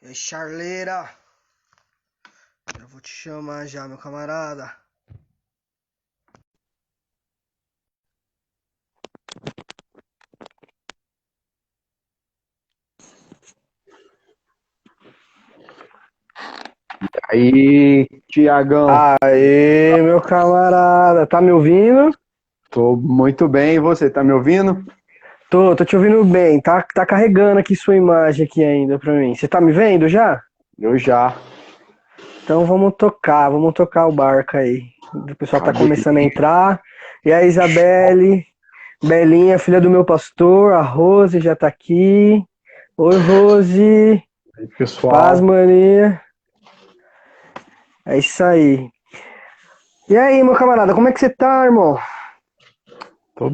E aí, Charleira, eu vou te chamar já, meu camarada. Aí, Tiagão, Aê, meu camarada, tá me ouvindo? tô muito bem, e você, tá me ouvindo? Tô te ouvindo bem, tá carregando aqui sua imagem aqui ainda pra mim. Você tá me vendo já? Eu já, Então vamos tocar o barco aí. O pessoal tá acabei. começando a entrar. E a Isabelle, Belinha, filha do meu pastor, a Rose já tá aqui. Oi, Rose, Aí, paz, pessoal, maninha. É isso aí. E aí, meu camarada, como é que você tá, irmão? tô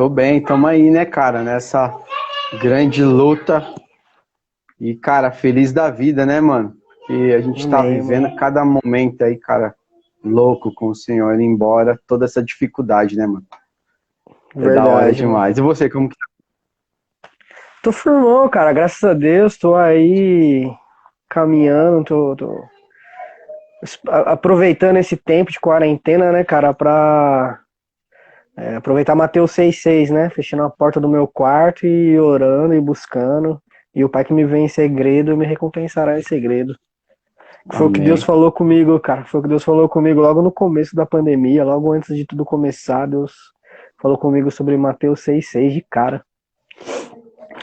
bem, tamo aí, né, cara, nessa grande luta e, cara, feliz da vida, né, mano? Que a gente tá Amém, mano. vivendo cada momento aí, cara, louco com o Senhor indo embora, toda essa dificuldade, né, mano? É da hora Verdade, mano. demais. E você, como que tá? Tô firmão, cara, graças a Deus, tô aí caminhando, tô aproveitando esse tempo de quarentena, né, cara, pra aproveitar Mateus 6,6, né, fechando a porta do meu quarto e orando e buscando, e o Pai que me vê em segredo me recompensará em segredo. Foi o que Deus Amém. falou comigo, cara, foi o que Deus falou comigo logo no começo da pandemia, logo antes de tudo começar, Deus falou comigo sobre Mateus 6,6 de cara.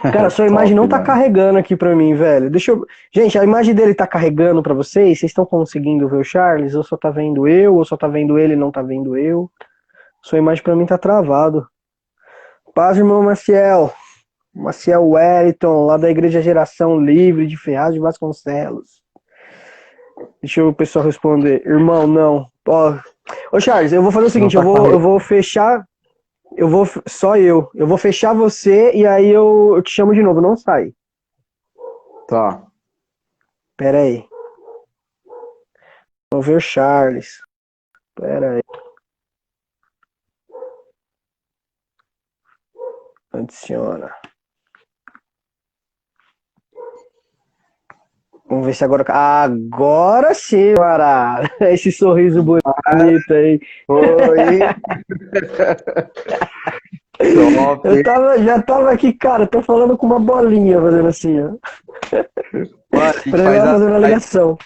Cara, sua imagem Top, não tá mano. carregando aqui pra mim, velho. Deixa eu. Gente, a imagem dele tá carregando pra vocês? Vocês estão conseguindo ver o Charles? Ou só tá vendo eu? Ou só tá vendo ele e não tá vendo eu? Sua imagem pra mim tá travado. Paz, irmão Maciel. Maciel Wellington, lá da Igreja Geração Livre de Ferraz de Vasconcelos. Deixa o pessoal responder. Irmão, não. Ó, ô Charles, eu vou fazer o Não seguinte, eu tá vou, eu carregando. vou fechar. Eu vou. Só eu. Eu vou fechar você e aí eu te chamo de novo. Não sai. Tá. Pera aí. Vamos ver o Charles. Pera aí. Adiciona. Vamos ver se agora. Agora sim, cara. Esse sorriso bonito aí. Oi, top. Já tava aqui, cara. Tô falando com uma bolinha fazendo assim, ó. Mano, Parecendo ela fazendo a ligação.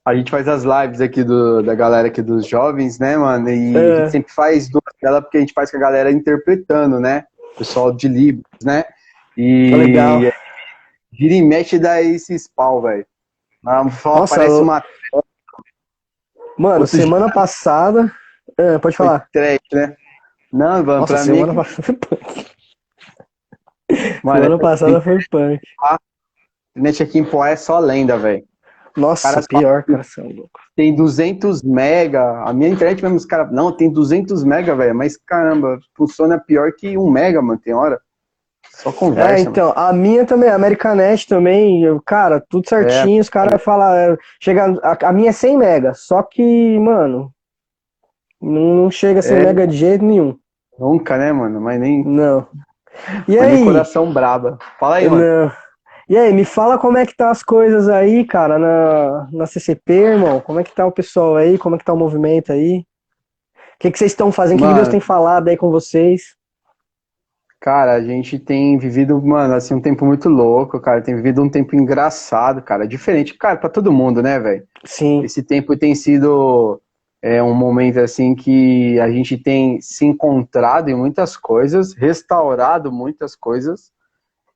a gente faz as lives aqui da galera aqui dos jovens, né, mano? E a gente É, sempre faz duas delas porque a gente faz com a galera interpretando, né? Pessoal de Libras, né? legal. E vira e mexe dá esses pau, velho. Só Nossa, aparece uma mano, outro dia semana passada. Pode foi falar. trash, né? Não, mano, Nossa, pra mim é semana que, passada foi punk. mano, Semana passada foi punk. a internet aqui em Poá é só lenda, velho. Os Nossa, caras falam pior, que cara, você é um louco. tem 200 mega. A minha internet mesmo, os caras, não, tem 200 mega, velho. Mas caramba, funciona pior que 1 mega, mano, tem hora. Só É, conversa, mano. então, a minha também, a Americanet também, cara, tudo É, certinho, os caras falam, chega, a minha é 100 mega, só que, mano, não chega a 100 é, mega de jeito nenhum, nunca, né, mano? não. E Mas nem aí, coração braba. Fala aí, mano. não. E aí, me fala como é que tá as coisas aí, cara, na CCP, irmão, como é que tá o pessoal aí, como é que tá o movimento aí? O que vocês estão fazendo, o que Deus Mano, tem falado aí com vocês? cara, a gente tem vivido, mano, assim, um tempo muito louco, cara. Tem vivido um tempo engraçado, cara. Diferente, cara, pra todo mundo, né, velho? Sim, Esse tempo tem sido um momento, assim, que a gente tem se encontrado em muitas coisas, restaurado muitas coisas.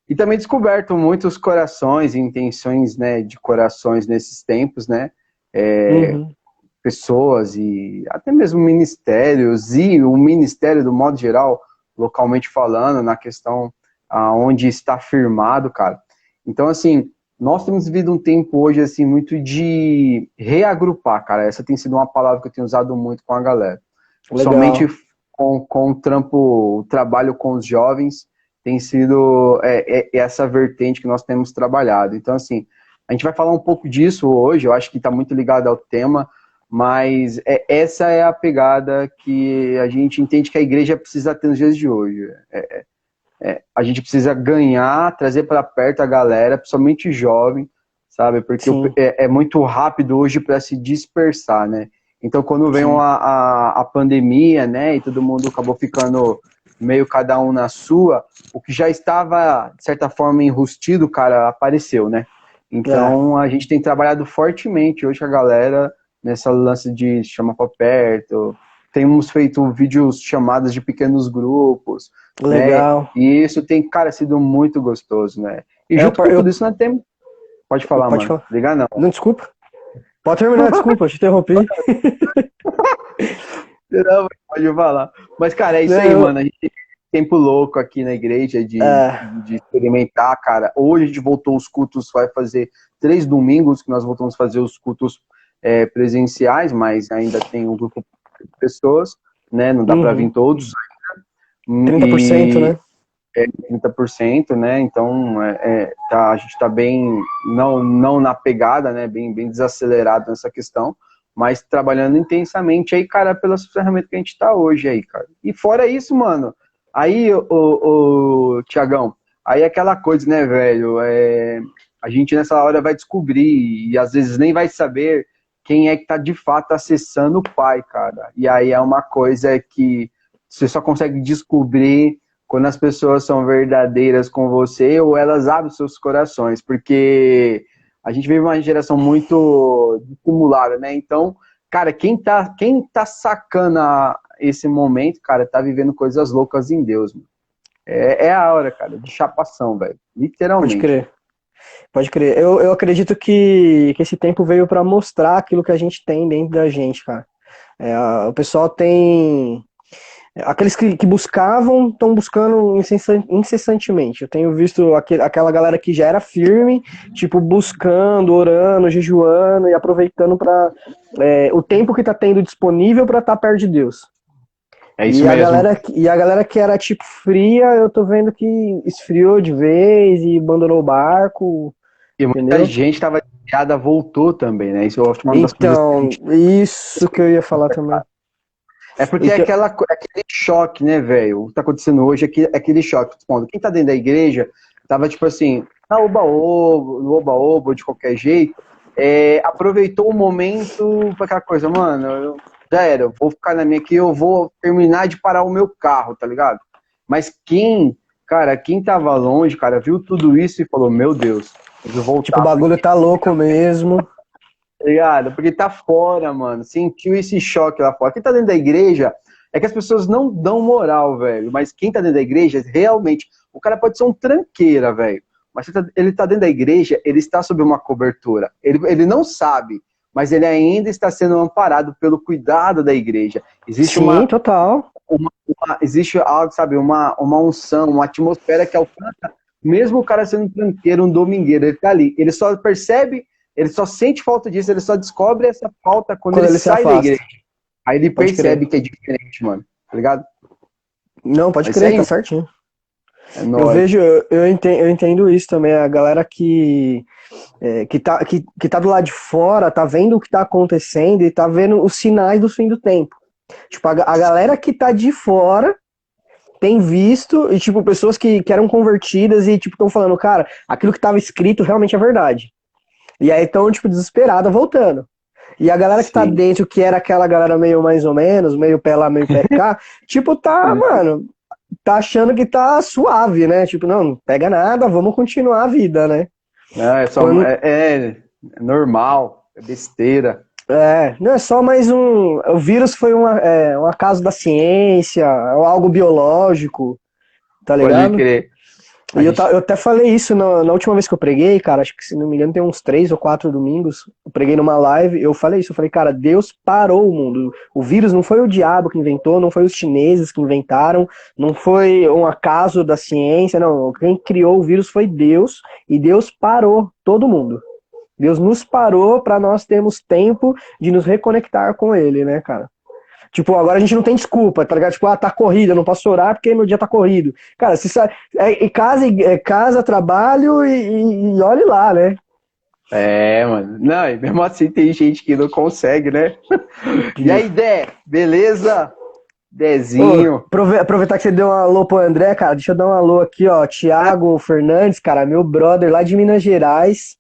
E também descoberto muitos corações e intenções, né, de corações nesses tempos, né? uhum, Pessoas e até mesmo ministérios e o ministério do modo geral, localmente falando, na questão onde está firmado, cara. Então, assim, nós temos vivido um tempo hoje, assim, muito de reagrupar, cara. Essa tem sido uma palavra que eu tenho usado muito com a galera. Somente legal, com o trabalho com os jovens tem sido essa vertente que nós temos trabalhado. Então, assim, a gente vai falar um pouco disso hoje, eu acho que está muito ligado ao tema, mas essa é a pegada que a gente entende que a igreja precisa ter nos dias de hoje. A gente precisa ganhar, trazer para perto a galera, principalmente jovem, sabe? Porque Sim, é muito rápido hoje para se dispersar, né? Então, quando veio sim. a pandemia, né, e todo mundo acabou ficando meio cada um na sua, o que já estava, de certa forma, enrustido, cara, apareceu, né? É, Então, a gente tem trabalhado fortemente hoje com a galera nessa lance de chamar para perto. Temos feito vídeos chamadas de pequenos grupos, né? legal. E isso tem, cara, sido muito gostoso, né? E É, junto com tudo isso, nós temos. Pode falar, pode mano. falar. Ligar não. Não, desculpa. Pode terminar, desculpa, eu te interrompi. Não, pode falar. Mas, cara, é isso aí, Não, mano. A gente tem tempo louco aqui na igreja é, de experimentar, cara. Hoje a gente voltou os cultos, vai fazer 3 domingos que nós voltamos a fazer os cultos presenciais, mas ainda tem um grupo de pessoas, né? Não dá para vir uhum, todos. 30%, E né? 30%, né? Então a gente está bem, não na pegada, né? Bem desacelerado nessa questão, mas trabalhando intensamente aí, cara, pelas ferramentas que a gente está hoje aí, cara. E fora isso, mano, aí, o Tiagão, aí é aquela coisa, né, velho? A gente nessa hora vai descobrir e às vezes nem vai saber quem é que tá de fato acessando o Pai, cara. E aí é uma coisa que você só consegue descobrir quando as pessoas são verdadeiras com você ou elas abrem seus corações, porque a gente vive uma geração muito dissimulada, né? Então, cara, quem tá sacando esse momento, cara, tá vivendo coisas loucas em Deus, mano. É a hora, cara, de chapação, velho. Pode Literalmente. crer. Pode crer. Eu acredito que esse tempo veio para mostrar aquilo que a gente tem dentro da gente, cara. O pessoal tem. Aqueles que buscavam, estão buscando incessantemente. Eu tenho visto aquela galera que já era firme, tipo, buscando, orando, jejuando e aproveitando para o tempo que está tendo disponível para estar perto de Deus. É isso E a mesmo. galera, e a galera que era tipo fria, eu tô vendo que esfriou de vez e abandonou o barco, E muita entendeu? gente tava desviada, voltou também, né? Isso eu acho uma das coisas que a Então, gente. isso que eu ia falar também. É porque é Então, aquele choque, né, velho? O que tá acontecendo hoje é aquele choque. Bom, quem tá dentro da igreja tava, tipo assim, na oba-oba, no oba-oba, de qualquer jeito, aproveitou o momento pra aquela coisa, mano, já era, eu vou ficar na minha aqui, eu vou terminar de parar o meu carro, tá ligado? Mas quem tava longe, cara, viu tudo isso e falou, meu Deus, preciso tipo, o voltar, bagulho tá louco mesmo. tá ligado? Porque tá fora, mano. Sentiu esse choque lá fora. Quem tá dentro da igreja é que as pessoas não dão moral, velho. Mas quem tá dentro da igreja, realmente, o cara pode ser um tranqueira, velho. Mas ele tá dentro da igreja, ele está sob uma cobertura. Ele não sabe, mas ele ainda está sendo amparado pelo cuidado da igreja. Existe Sim, total. existe algo, sabe, uma unção, uma atmosfera que alcança, mesmo o cara sendo um tranqueiro, um domingueiro, ele tá ali. Ele só percebe, ele só sente falta disso, ele só descobre essa falta quando Quando ele ele se sai da igreja. afasta. Aí ele Pode crer. percebe que é diferente, mano. Tá ligado? Não, pode É isso crer, aí, tá mano. certinho. É Eu nóis. vejo, eu entendo isso também. A galera que tá do lado de fora, tá vendo o que tá acontecendo e tá vendo os sinais do fim do tempo. Tipo, a galera que tá de fora tem visto, e tipo, pessoas que eram convertidas e tipo, estão falando, cara, aquilo que tava escrito realmente é verdade. E aí estão, tipo, desesperada voltando. E a galera que tá Sim. dentro, que era aquela galera meio mais ou menos, meio pé lá, meio pé cá, tipo, tá, mano, tá achando que tá suave, né? Tipo, não pega nada, vamos continuar a vida, né? Não, Quando, é normal, é besteira. não é só mais um. O vírus foi um acaso da ciência, é algo biológico, tá Pode ligado? crer. A E gente. eu até falei isso na última vez que eu preguei, cara, acho que se não me engano tem uns 3 ou 4 domingos, eu preguei numa live, eu falei isso, eu falei, cara, Deus parou o mundo. O vírus não foi o diabo que inventou, não foi os chineses que inventaram, não foi um acaso da ciência, não. Quem criou o vírus foi Deus, e Deus parou todo mundo. Deus nos parou para nós termos tempo de nos reconectar com Ele, né, cara? Tipo, agora a gente não tem desculpa, tá ligado? Tipo, tá corrido, eu não posso orar porque meu dia tá corrido. Cara, se sabe, casa, trabalho e olhe lá, né? Mano. Não, e mesmo assim tem gente que não consegue, né? E aí, Dé, beleza? Ô, Dezinho. aproveitar que você deu um alô pro André, cara, deixa eu dar um alô aqui, ó. Thiago Fernandes, cara, meu brother lá de Minas Gerais.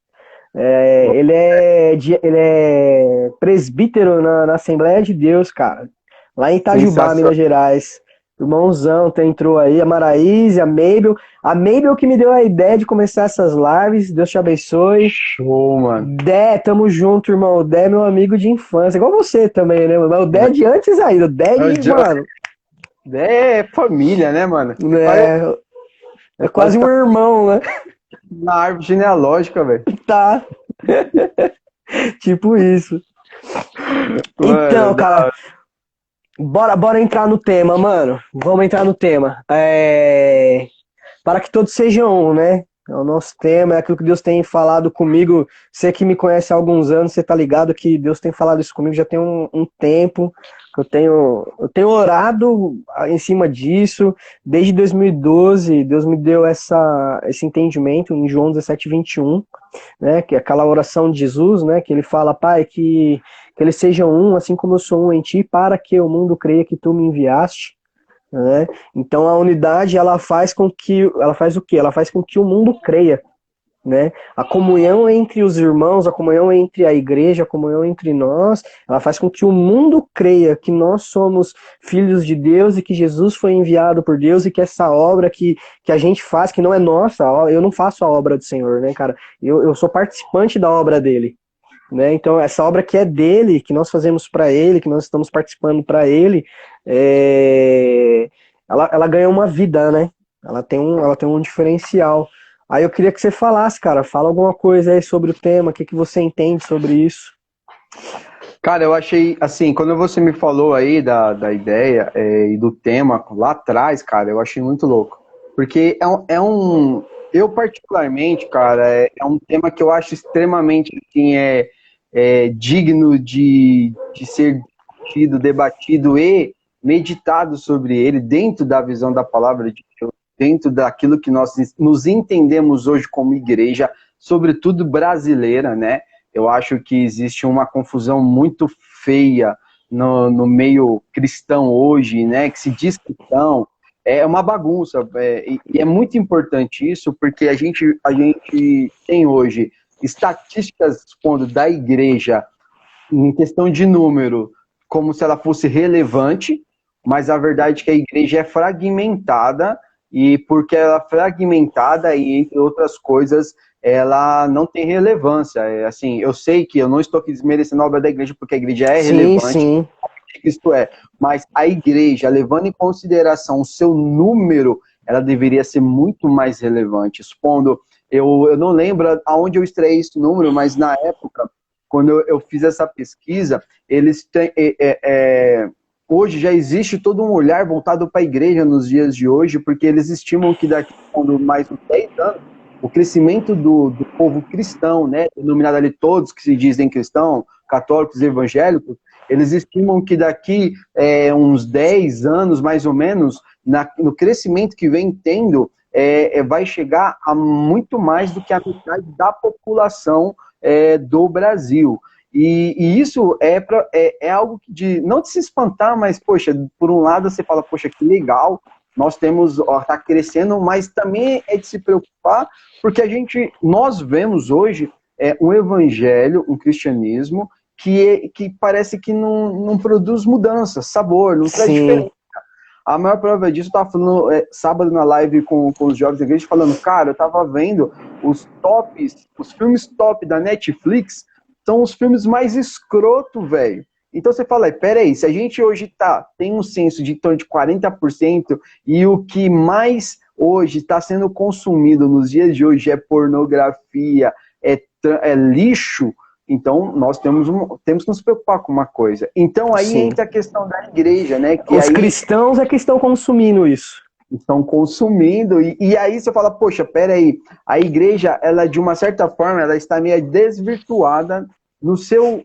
Ele é presbítero na Assembleia de Deus, cara. Lá em Itajubá, Sensacional. Minas Gerais. Irmãozão, entrou aí, a Maraíse, a Mabel. A Mabel que me deu a ideia de começar essas lives. Deus te abençoe. Show, mano. Dé, tamo junto, irmão. O Dé é meu amigo de infância. Igual você também, né, mano? Mas o Dé é de antes ainda. O Dé de, mano. É família, né, mano? É quase um irmão, né? Na árvore genealógica, velho. Tá. Tipo isso. Então, cara, bora entrar no tema, mano. Vamos entrar no tema. Para que todos sejam um, né? É o nosso tema, é aquilo que Deus tem falado comigo. Você que me conhece há alguns anos, você tá ligado que Deus tem falado isso comigo já tem um tempo. Eu tenho orado em cima disso. Desde 2012, Deus me deu esse entendimento em João 17:21, né? Que é aquela oração de Jesus, né? Que ele fala, Pai, que eles sejam um, assim como eu sou um em ti, para que o mundo creia que tu me enviaste. Né? Então a unidade ela faz o quê? Ela faz com que o mundo creia, né? A comunhão entre os irmãos, a comunhão entre a igreja, a comunhão entre nós, ela faz com que o mundo creia que nós somos filhos de Deus e que Jesus foi enviado por Deus e que essa obra que a gente faz, que não é nossa, eu não faço a obra do Senhor, né, cara? Eu sou participante da obra dele. Né? Então, essa obra que é dele, que nós fazemos para ele, que nós estamos participando para ele, ela ganha uma vida, né? Ela tem um diferencial. Aí eu queria que você falasse, cara, fala alguma coisa aí sobre o tema, o que você entende sobre isso. Cara, eu achei, assim, quando você me falou aí da ideia e do tema lá atrás, cara, eu achei muito louco. Porque eu particularmente, cara, é um tema que eu acho extremamente, assim, digno de ser discutido, debatido e meditado sobre ele dentro da visão da palavra de Deus, dentro daquilo que nós nos entendemos hoje como igreja, sobretudo brasileira, né? Eu acho que existe uma confusão muito feia no meio cristão hoje, né? Que se diz cristão, é uma bagunça. E é muito importante isso, porque a gente tem hoje estatísticas quando da igreja, em questão de número, como se ela fosse relevante, mas a verdade é que a igreja é fragmentada, e porque ela é fragmentada, e entre outras coisas, ela não tem relevância. Assim, eu sei que eu não estou aqui desmerecendo a obra da igreja, porque a igreja é relevante, sim. Isto é, mas a igreja, levando em consideração o seu número, ela deveria ser muito mais relevante. Expondo, eu não lembro aonde eu extraí esse número, mas na época, quando eu fiz essa pesquisa, eles têm, hoje já existe todo um olhar voltado para a igreja nos dias de hoje, porque eles estimam que daqui a mais uns 10 anos, o crescimento do povo cristão, né, denominado ali todos que se dizem cristão, católicos e evangélicos, eles estimam que daqui uns 10 anos, mais ou menos, no crescimento que vem tendo, vai chegar a muito mais do que a metade da população do Brasil. E isso é algo de não de se espantar, mas, poxa, por um lado você fala, poxa, que legal, nós temos, está crescendo, mas também é de se preocupar, porque nós vemos hoje um evangelho, um cristianismo, que parece que não produz mudança, sabor, não traz diferença. A maior prova disso, eu estava falando sábado na live com os jovens da igreja, falando, cara, eu estava vendo os filmes top da Netflix, são os filmes mais escroto, velho. Então você fala, peraí, se a gente hoje tem um censo de em torno de 40% e o que mais hoje está sendo consumido nos dias de hoje é pornografia, é lixo, então nós temos que nos preocupar com uma coisa. Então aí entra a questão da igreja, né? Que os cristãos é que estão consumindo isso. Estão consumindo, e aí você fala, poxa, peraí, a igreja, ela de uma certa forma, ela está meio desvirtuada no seu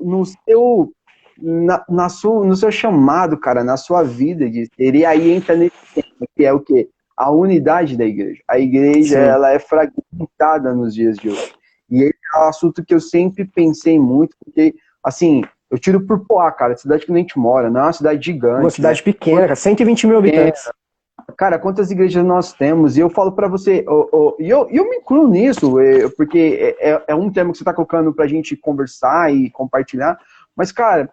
chamado, cara, na sua vida de ser, e aí entra nesse tema, que é o quê? A unidade da igreja. A igreja, ela é fragmentada nos dias de hoje. E esse é um assunto que eu sempre pensei muito, porque, assim, eu tiro por Poá, cara, a cidade que a gente mora, não é uma cidade gigante. Uma cidade pequena, cara, 120 mil habitantes. Cara, quantas igrejas nós temos? E eu falo para você, e eu me incluo nisso, porque é um tema que você está colocando para a gente conversar e compartilhar. Mas, cara,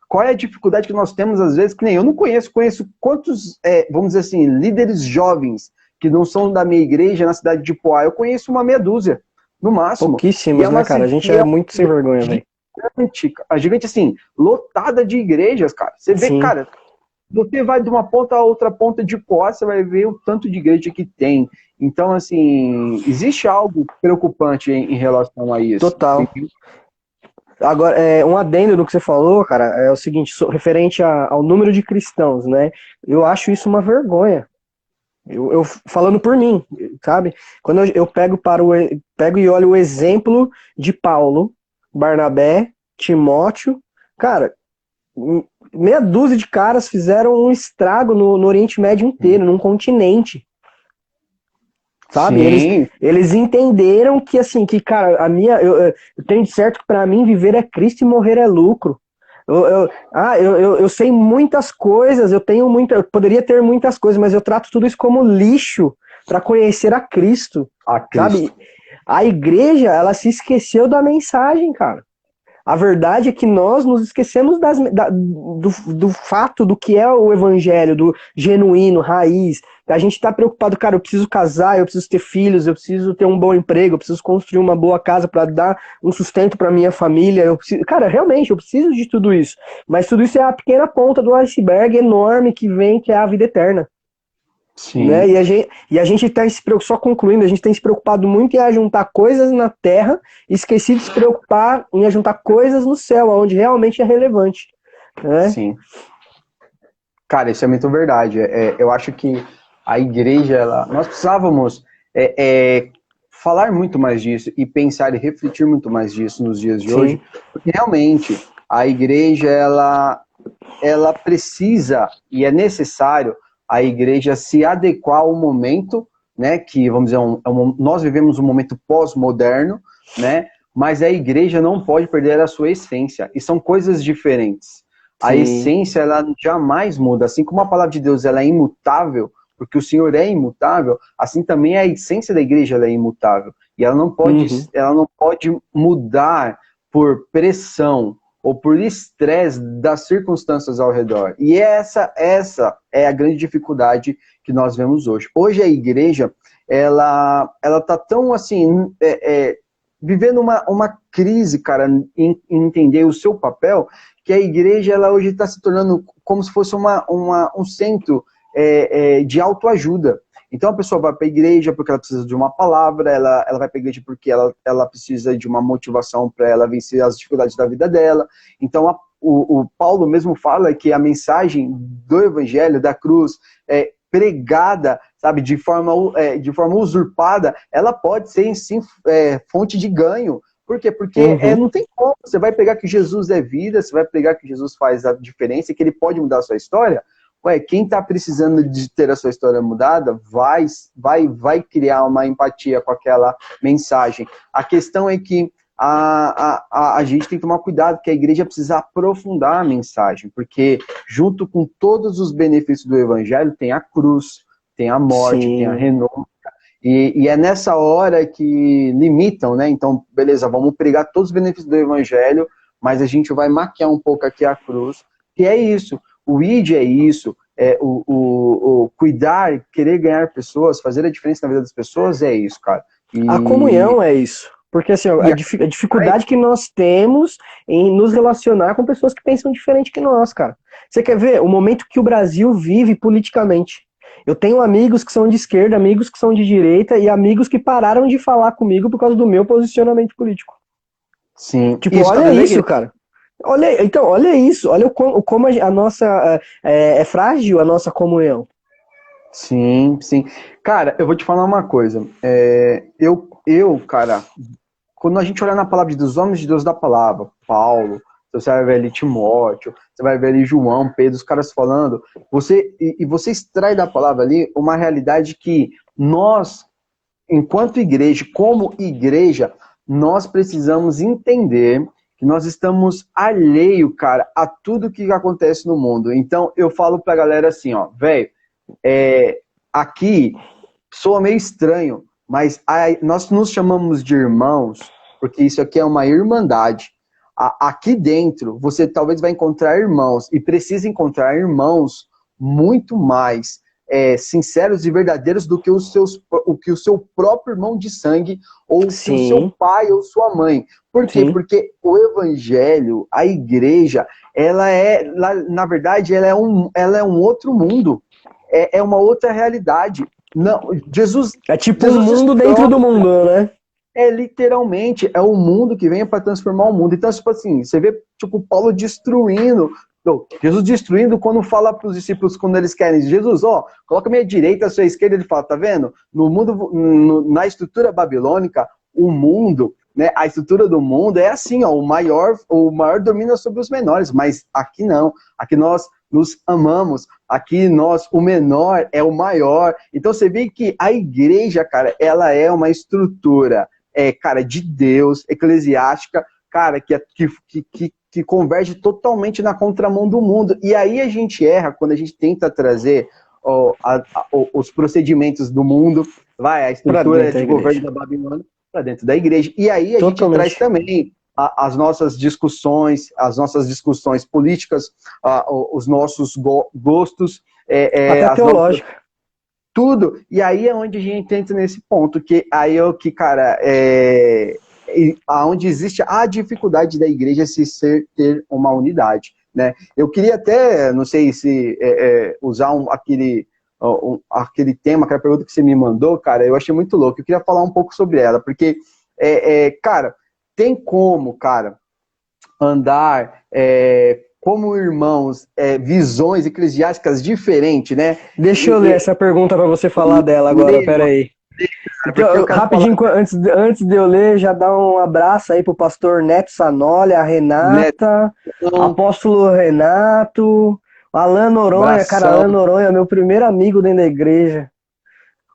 qual é a dificuldade que nós temos, às vezes, que nem eu não conheço quantos, vamos dizer assim, líderes jovens que não são da minha igreja na cidade de Poá. Eu conheço uma meia dúzia, no máximo. Pouquíssimos, né, cara? A gente é muito sem vergonha, velho. Gigante, assim, lotada de igrejas, cara. Você vê, Sim. cara, você vai de uma ponta a outra ponta de Poá, você vai ver o tanto de igreja que tem. Então, assim, existe algo preocupante em relação a isso. Total. Agora, um adendo no que você falou, cara, é o seguinte, referente ao número de cristãos, né? Eu acho isso uma vergonha. Eu falando por mim, sabe? Quando eu pego e olho o exemplo de Paulo, Barnabé, Timóteo, cara, meia dúzia de caras fizeram um estrago no Oriente Médio inteiro, num continente. Sabe? Eles entenderam que, assim, que, cara, eu tenho de certo que pra mim viver é Cristo e morrer é lucro. Eu sei muitas coisas, eu poderia ter muitas coisas, mas eu trato tudo isso como lixo para conhecer a Cristo. Sabe? A igreja, ela se esqueceu da mensagem, cara. A verdade é que nós nos esquecemos do fato do que é o evangelho, do genuíno, raiz. A gente tá preocupado, cara, eu preciso casar, eu preciso ter filhos, eu preciso ter um bom emprego, eu preciso construir uma boa casa para dar um sustento para minha família. Cara, realmente, eu preciso de tudo isso. Mas tudo isso é a pequena ponta do iceberg enorme que é a vida eterna. Sim. Né? E a gente tá só concluindo, a gente tem se preocupado muito em ajuntar coisas na terra e esquecido de se preocupar em ajuntar coisas no céu, onde realmente é relevante. Né? Sim. Cara, isso é muito verdade. Eu acho que a igreja, nós precisávamos falar muito mais disso e pensar e refletir muito mais disso nos dias de hoje, porque realmente a igreja, ela precisa e é necessário a igreja se adequar ao momento, né, que, vamos dizer, nós vivemos um momento pós-moderno, né, mas a igreja não pode perder a sua essência, e são coisas diferentes. A essência, ela jamais muda, assim como a palavra de Deus ela é imutável, porque o Senhor é imutável, assim também a essência da igreja ela é imutável, e ela não pode mudar por pressão, ou por estresse das circunstâncias ao redor. E essa é a grande dificuldade que nós vemos hoje. Hoje a igreja, ela tá tão assim, vivendo uma crise, cara, em entender o seu papel, que a igreja, ela hoje está se tornando como se fosse um centro de autoajuda. Então a pessoa vai para a igreja porque ela precisa de uma palavra, ela vai para a igreja porque ela precisa de uma motivação para ela vencer as dificuldades da vida dela. Então o Paulo mesmo fala que a mensagem do evangelho, da cruz, pregada, sabe, de forma usurpada, ela pode ser, sim, fonte de ganho. Por quê? Porque não tem como. Você vai pregar que Jesus é vida, você vai pregar que Jesus faz a diferença e que ele pode mudar a sua história. Quem está precisando de ter a sua história mudada vai criar uma empatia com aquela mensagem. A questão é que a gente tem que tomar cuidado, que a igreja precisa aprofundar a mensagem, porque junto com todos os benefícios do evangelho tem a cruz, tem a morte, tem a renúncia. E é nessa hora que limitam, né? Então, beleza, vamos pregar todos os benefícios do evangelho, mas a gente vai maquiar um pouco aqui a cruz, que é isso. O ID é isso, o cuidar, querer ganhar pessoas, fazer a diferença na vida das pessoas é isso, cara. A comunhão é isso. Porque assim, a dificuldade que nós temos em nos relacionar com pessoas que pensam diferente que nós, cara. Você quer ver o momento que o Brasil vive politicamente? Eu tenho amigos que são de esquerda, amigos que são de direita e amigos que pararam de falar comigo por causa do meu posicionamento político. Sim. Tipo, olha isso, cara. Olha isso, olha como a nossa é frágil a nossa comunhão. Sim, sim. Cara, eu vou te falar uma coisa. Cara, quando a gente olha na palavra dos homens de Deus da palavra, Paulo, você vai ver ali Timóteo, você vai ver ali João, Pedro, os caras falando, você extrai da palavra ali uma realidade que nós, enquanto igreja, como igreja, nós precisamos entender que nós estamos alheio, cara, a tudo que acontece no mundo. Então, eu falo pra galera assim, ó, velho, aqui soa meio estranho, mas nós nos chamamos de irmãos, porque isso aqui é uma irmandade. Aqui dentro, você talvez vai encontrar irmãos, e precisa encontrar irmãos muito mais sinceros e verdadeiros do que o seu próprio irmão de sangue, ou que o seu pai ou sua mãe. Por quê? Sim. Porque o evangelho, a igreja, na verdade, ela é um outro mundo, é uma outra realidade. Não, Jesus É tipo Jesus um mundo dentro do mundo, né? Literalmente, é o mundo que vem para transformar o mundo. Então, tipo assim, você vê tipo Paulo destruindo, Jesus destruindo quando fala para os discípulos, quando eles querem, Jesus, coloca a minha direita, a sua esquerda, ele fala, tá vendo? No mundo, na estrutura babilônica, o mundo, né, a estrutura do mundo é assim, o maior domina sobre os menores, mas aqui não, aqui nós nos amamos, aqui o menor é o maior. Então você vê que a igreja, cara, ela é uma estrutura, cara, de Deus, eclesiástica, cara, que converge totalmente na contramão do mundo. E aí a gente erra quando a gente tenta trazer os procedimentos do mundo, a estrutura de governo da Babilônia para dentro da igreja. E aí a gente traz também as nossas discussões políticas, os nossos gostos, até teológica. Tudo. E aí é onde a gente entra nesse ponto, que aí é o que, cara, onde existe a dificuldade da igreja ter uma unidade, né? Eu queria até, não sei se usar aquele tema, aquela pergunta que você me mandou, cara, eu achei muito louco. Eu queria falar um pouco sobre ela, porque, cara, tem como, cara, andar como irmãos, visões eclesiásticas diferentes, né? Deixa eu ler essa pergunta para você falar dela agora, peraí. Então, rapidinho, antes de eu ler, já dá um abraço aí pro pastor Neto Sanoli, a Renata, apóstolo Renato, Alan Noronha, cara, Alan Noronha, meu primeiro amigo dentro da igreja.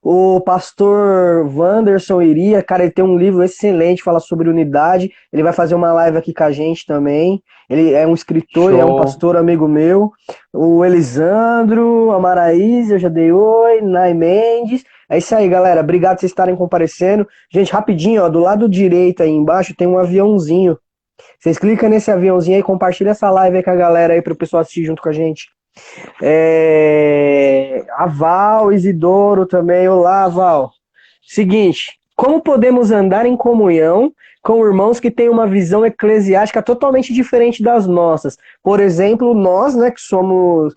O pastor Wanderson Iria, cara, ele tem um livro excelente, fala sobre unidade. Ele vai fazer uma live aqui com a gente também. Ele é um escritor, é um pastor amigo meu. O Elisandro, a Maraísa, eu já dei oi, Nai Mendes. É isso aí, galera. Obrigado por vocês estarem comparecendo. Gente, rapidinho, do lado direito aí embaixo tem um aviãozinho. Vocês clicam nesse aviãozinho aí, compartilha essa live aí com a galera aí para o pessoal assistir junto com a gente. A Val, Isidoro também. Olá, Val. Seguinte, como podemos andar em comunhão com irmãos que têm uma visão eclesiástica totalmente diferente das nossas? Por exemplo, nós, né, que somos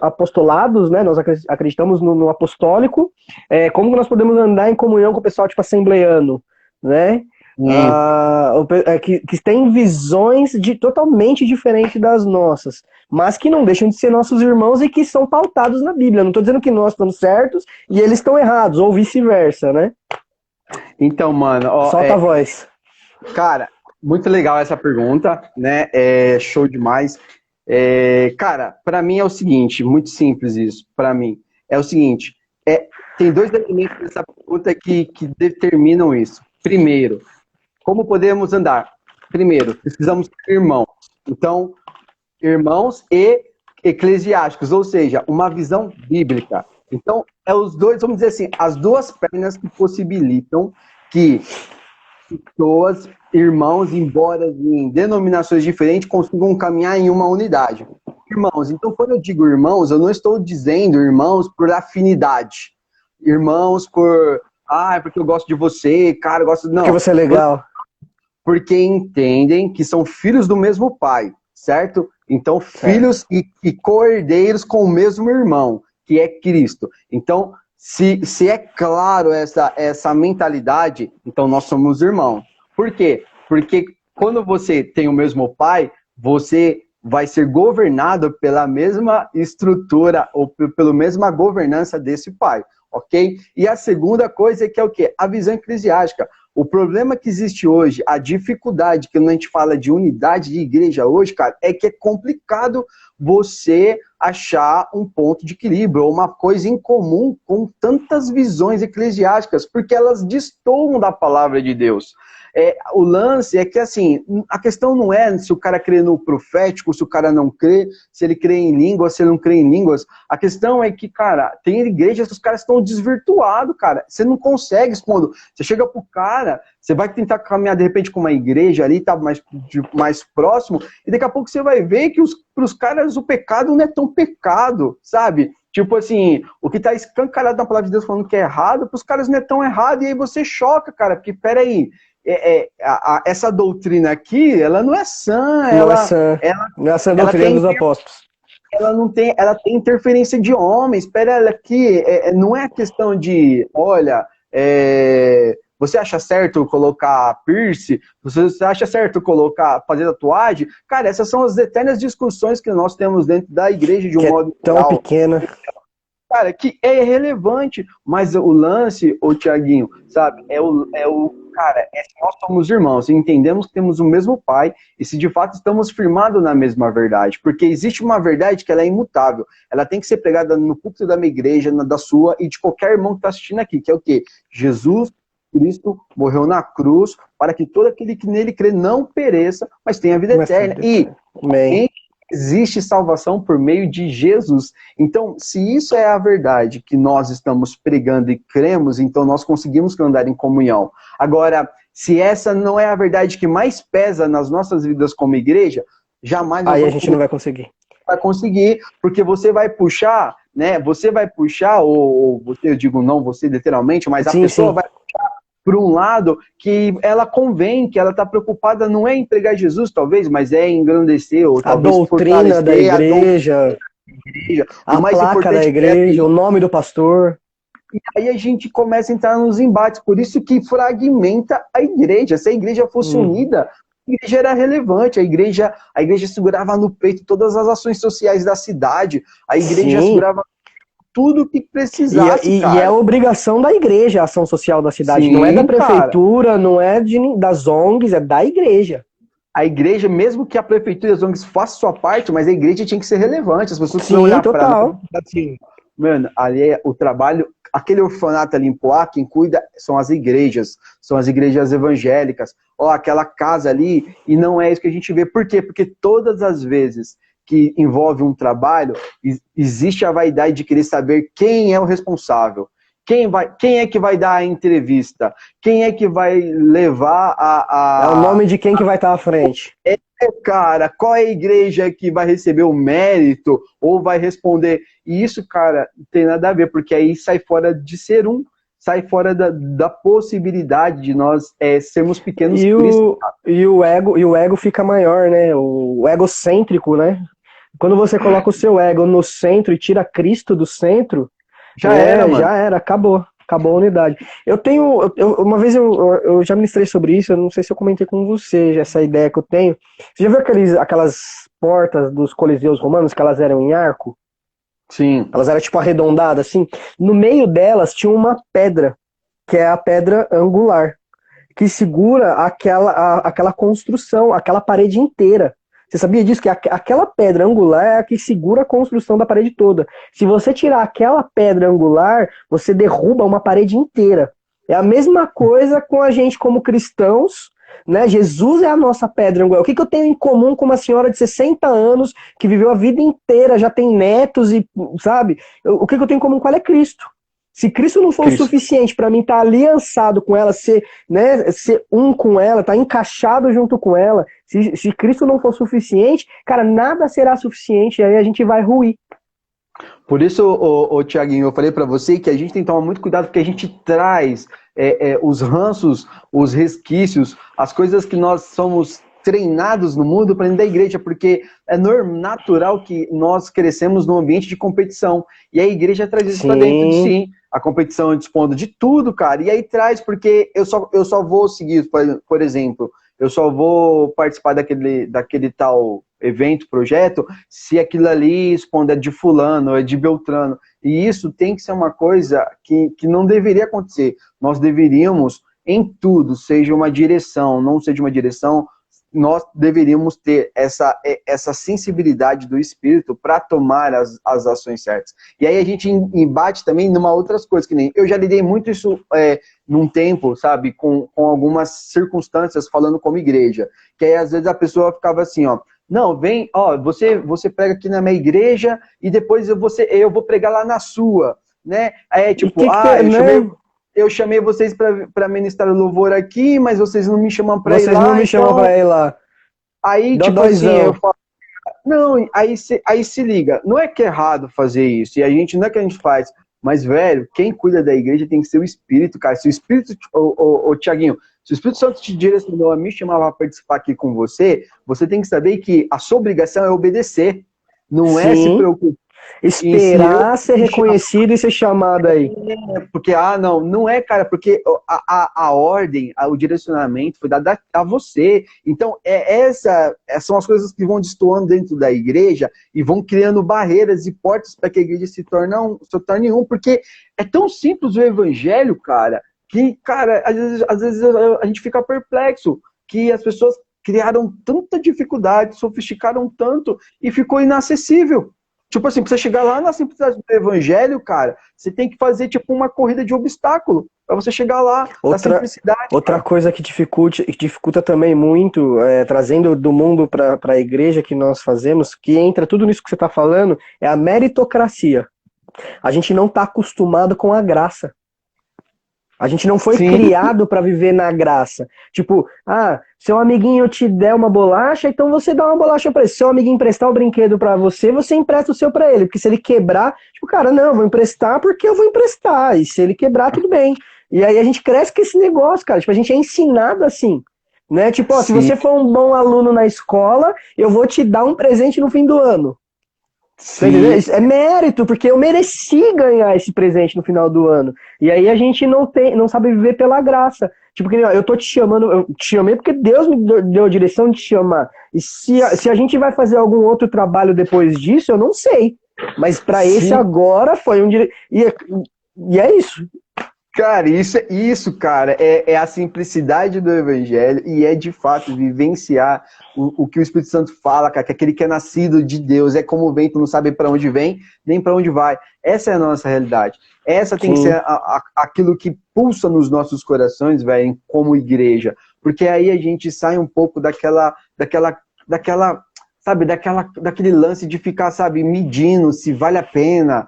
apostolados, né, nós acreditamos no apostólico, como que nós podemos andar em comunhão com o pessoal tipo assembleiano, né? Que tem visões totalmente diferentes das nossas, mas que não deixam de ser nossos irmãos e que são pautados na Bíblia. Não estou dizendo que nós estamos certos e eles estão errados, ou vice-versa, né? Então, mano... solta a voz. Cara, muito legal essa pergunta, né? Show demais. Cara, para mim é o seguinte, muito simples isso, para mim. É o seguinte, tem dois elementos dessa pergunta que determinam isso. Primeiro, como podemos andar? Primeiro, precisamos ser irmãos. Então, irmãos e eclesiásticos, ou seja, uma visão bíblica. Então, os dois, vamos dizer assim, as duas pernas que possibilitam que pessoas, irmãos, embora em denominações diferentes, consigam caminhar em uma unidade. Irmãos, então quando eu digo irmãos, eu não estou dizendo irmãos por afinidade. Irmãos porque eu gosto de você, cara, eu gosto... Não. Porque você é legal. Porque entendem que são filhos do mesmo pai, certo? Então, filhos e co-herdeiros com o mesmo irmão, que é Cristo. Então, se é claro essa mentalidade, então nós somos irmãos. Por quê? Porque quando você tem o mesmo pai, você vai ser governado pela mesma estrutura ou pela mesma governança desse pai, ok? E a segunda coisa é que é o quê? A visão eclesiástica. O problema que existe hoje, a dificuldade que a gente fala de unidade de igreja hoje, cara, é que é complicado você achar um ponto de equilíbrio, ou uma coisa em comum com tantas visões eclesiásticas, porque elas destoam da palavra de Deus. O lance é que, assim, a questão não é se o cara crê no profético, se o cara não crê, se ele crê em línguas, se ele não crê em línguas. A questão é que, cara, tem igrejas que os caras estão desvirtuados, cara. Você não consegue, quando você chega pro cara, você vai tentar caminhar, de repente, com uma igreja ali, tá mais próximo, e daqui a pouco você vai ver que pros caras o pecado não é tão pecado, sabe? Tipo assim, o que tá escancarado na palavra de Deus falando que é errado, pros caras não é tão errado, e aí você choca, cara, porque, peraí, essa doutrina aqui, ela não é sã, Não é sã. Não é sã doutrina dos apóstolos. Ela tem interferência de homens. Espera, ela aqui não é a questão de, olha, você acha certo colocar piercing? Você acha certo fazer tatuagem? Cara, essas são as eternas discussões que nós temos dentro da igreja de um modo tão geral. Pequena. Cara, que é irrelevante, mas o lance, ô Tiaguinho, sabe, cara, nós somos irmãos, e entendemos que temos o mesmo pai, e se de fato estamos firmados na mesma verdade, porque existe uma verdade que ela é imutável, ela tem que ser pregada no púlpito da minha igreja, da sua, e de qualquer irmão que está assistindo aqui, que é o quê? Jesus Cristo morreu na cruz, para que todo aquele que nele crê não pereça, mas tenha vida eterna, e existe salvação por meio de Jesus. Então, se isso é a verdade que nós estamos pregando e cremos, então nós conseguimos andar em comunhão. Agora, se essa não é a verdade que mais pesa nas nossas vidas como igreja, jamais... Aí a gente não vai conseguir. Vai conseguir, porque você vai puxar, né? Você vai puxar, ou eu digo não você literalmente, mas a pessoa vai puxar por um lado que ela convém, que ela está preocupada não é em pregar Jesus, talvez, mas é em engrandecer, ou a talvez doutrina da igreja, a placa da igreja, o nome do pastor. E aí a gente começa a entrar nos embates, por isso que fragmenta a igreja. Se a igreja fosse unida, a igreja era relevante, a igreja segurava no peito todas as ações sociais da cidade, a igreja segurava tudo que precisasse, e é obrigação da igreja a ação social da cidade. Sim, não é da prefeitura, cara. Não é das ONGs, é da igreja. A igreja, mesmo que a prefeitura e as ONGs façam sua parte, mas a igreja tinha que ser relevante. As pessoas precisam olhar para assim, mano, ali é o trabalho, aquele orfanato ali em Poá, quem cuida são as igrejas evangélicas. Ó, aquela casa ali, e não é isso que a gente vê. Por quê? Porque todas as vezes que envolve um trabalho, existe a vaidade de querer saber quem é o responsável, quem é que vai dar a entrevista, quem é que vai levar É o nome de quem que vai estar à frente. Cara, qual é a igreja que vai receber o mérito ou vai responder? E isso, cara, não tem nada a ver, porque aí sai fora de ser sai fora da possibilidade de nós sermos pequenos Cristos. E o ego fica maior, né? O egocêntrico, né? Quando você coloca o seu ego no centro e tira Cristo do centro, já era, acabou a unidade. Uma vez eu já ministrei sobre isso, eu não sei se eu comentei com você, essa ideia que eu tenho. Você já viu aquelas portas dos coliseus romanos que elas eram em arco? Sim. Elas eram tipo arredondadas, assim. No meio delas tinha uma pedra, que é a pedra angular, que segura aquela construção, aquela parede inteira. Você sabia disso? Que aquela pedra angular é a que segura a construção da parede toda. Se você tirar aquela pedra angular, você derruba uma parede inteira. É a mesma coisa com a gente como cristãos, né? Jesus é a nossa pedra angular. O que eu tenho em comum com uma senhora de 60 anos que viveu a vida inteira, já tem netos e, sabe? O que eu tenho em comum com ela é Cristo. Se Cristo não for o suficiente para mim estar aliançado com ela, ser um com ela, estar encaixado junto com ela, se Cristo não for suficiente, cara, nada será suficiente, aí a gente vai ruir. Por isso, Tiaguinho, eu falei para você que a gente tem que tomar muito cuidado, porque a gente traz os ranços, os resquícios, as coisas que nós somos treinados no mundo para dentro da igreja, porque é natural que nós crescemos num ambiente de competição, e a igreja traz isso para dentro de si. A competição dispondo de tudo, cara, e aí traz, porque eu só vou seguir, por exemplo, eu só vou participar daquele tal evento, projeto, se aquilo ali expondo é de fulano, é de Beltrano, e isso tem que ser uma coisa que não deveria acontecer. Nós deveríamos em tudo, seja uma direção, não seja uma direção, nós deveríamos ter essa sensibilidade do Espírito para tomar as ações certas. E aí a gente embate também numa outras coisas, que nem eu já lidei muito isso num tempo, sabe, com algumas circunstâncias falando como igreja, que aí às vezes a pessoa ficava assim, ó, não, vem, ó, você prega aqui na minha igreja e depois eu vou pregar lá na sua, né? Aí tipo, eu chamei vocês para ministrar o louvor aqui, mas vocês não me chamam para ir lá. Vocês não me chamam para ir lá. Aí, tipo assim, eu falo, não, aí se liga, não é que é errado fazer isso, e a gente, não é que a gente faz, mas, velho, quem cuida da igreja tem que ser o Espírito, cara. Se o Espírito, ô Tiaguinho, se o Espírito Santo te direcionou a me chamar para participar aqui com você, você tem que saber que a sua obrigação é obedecer, não é se preocupar. Esperar ser reconhecido e ser chamado aí. Porque, não é, cara, porque a ordem, o direcionamento foi dado a você. Então, essas são as coisas que vão destoando dentro da igreja e vão criando barreiras e portas para que a igreja se torne um. Porque é tão simples o evangelho, cara, que, cara, às vezes a gente fica perplexo, que as pessoas criaram tanta dificuldade, sofisticaram tanto e ficou inacessível. Tipo assim, pra você chegar lá na simplicidade do evangelho, cara, você tem que fazer tipo uma corrida de obstáculo pra você chegar lá na simplicidade. Outra coisa que dificulta também muito, trazendo do mundo para a igreja que nós fazemos, que entra tudo nisso que você tá falando, é a meritocracia. A gente não tá acostumado com a graça. A gente não foi criado para viver na graça. Tipo, seu amiguinho te der uma bolacha, então você dá uma bolacha para ele. Se seu amiguinho emprestar o brinquedo para você, você empresta o seu para ele. Porque se ele quebrar, tipo, cara, não, eu vou emprestar porque eu vou emprestar. E se ele quebrar, tudo bem. E aí a gente cresce com esse negócio, cara. Tipo, a gente é ensinado assim. Né? Tipo, se você for um bom aluno na escola, eu vou te dar um presente no fim do ano. É mérito, porque eu mereci ganhar esse presente no final do ano. E aí a gente não sabe viver pela graça. Tipo, que eu tô te chamando, eu te chamei porque Deus me deu a direção de te chamar. E se a gente vai fazer algum outro trabalho depois disso, eu não sei. Mas para esse agora foi um direito. E é isso. Cara, isso, cara, é a simplicidade do evangelho e é de fato vivenciar o que o Espírito Santo fala, cara, que aquele que é nascido de Deus é como o vento, não sabe para onde vem, nem para onde vai. Essa é a nossa realidade. Essa tem que ser aquilo que pulsa nos nossos corações, velho, como igreja. Porque aí a gente sai um pouco daquele lance de ficar, sabe, medindo se vale a pena,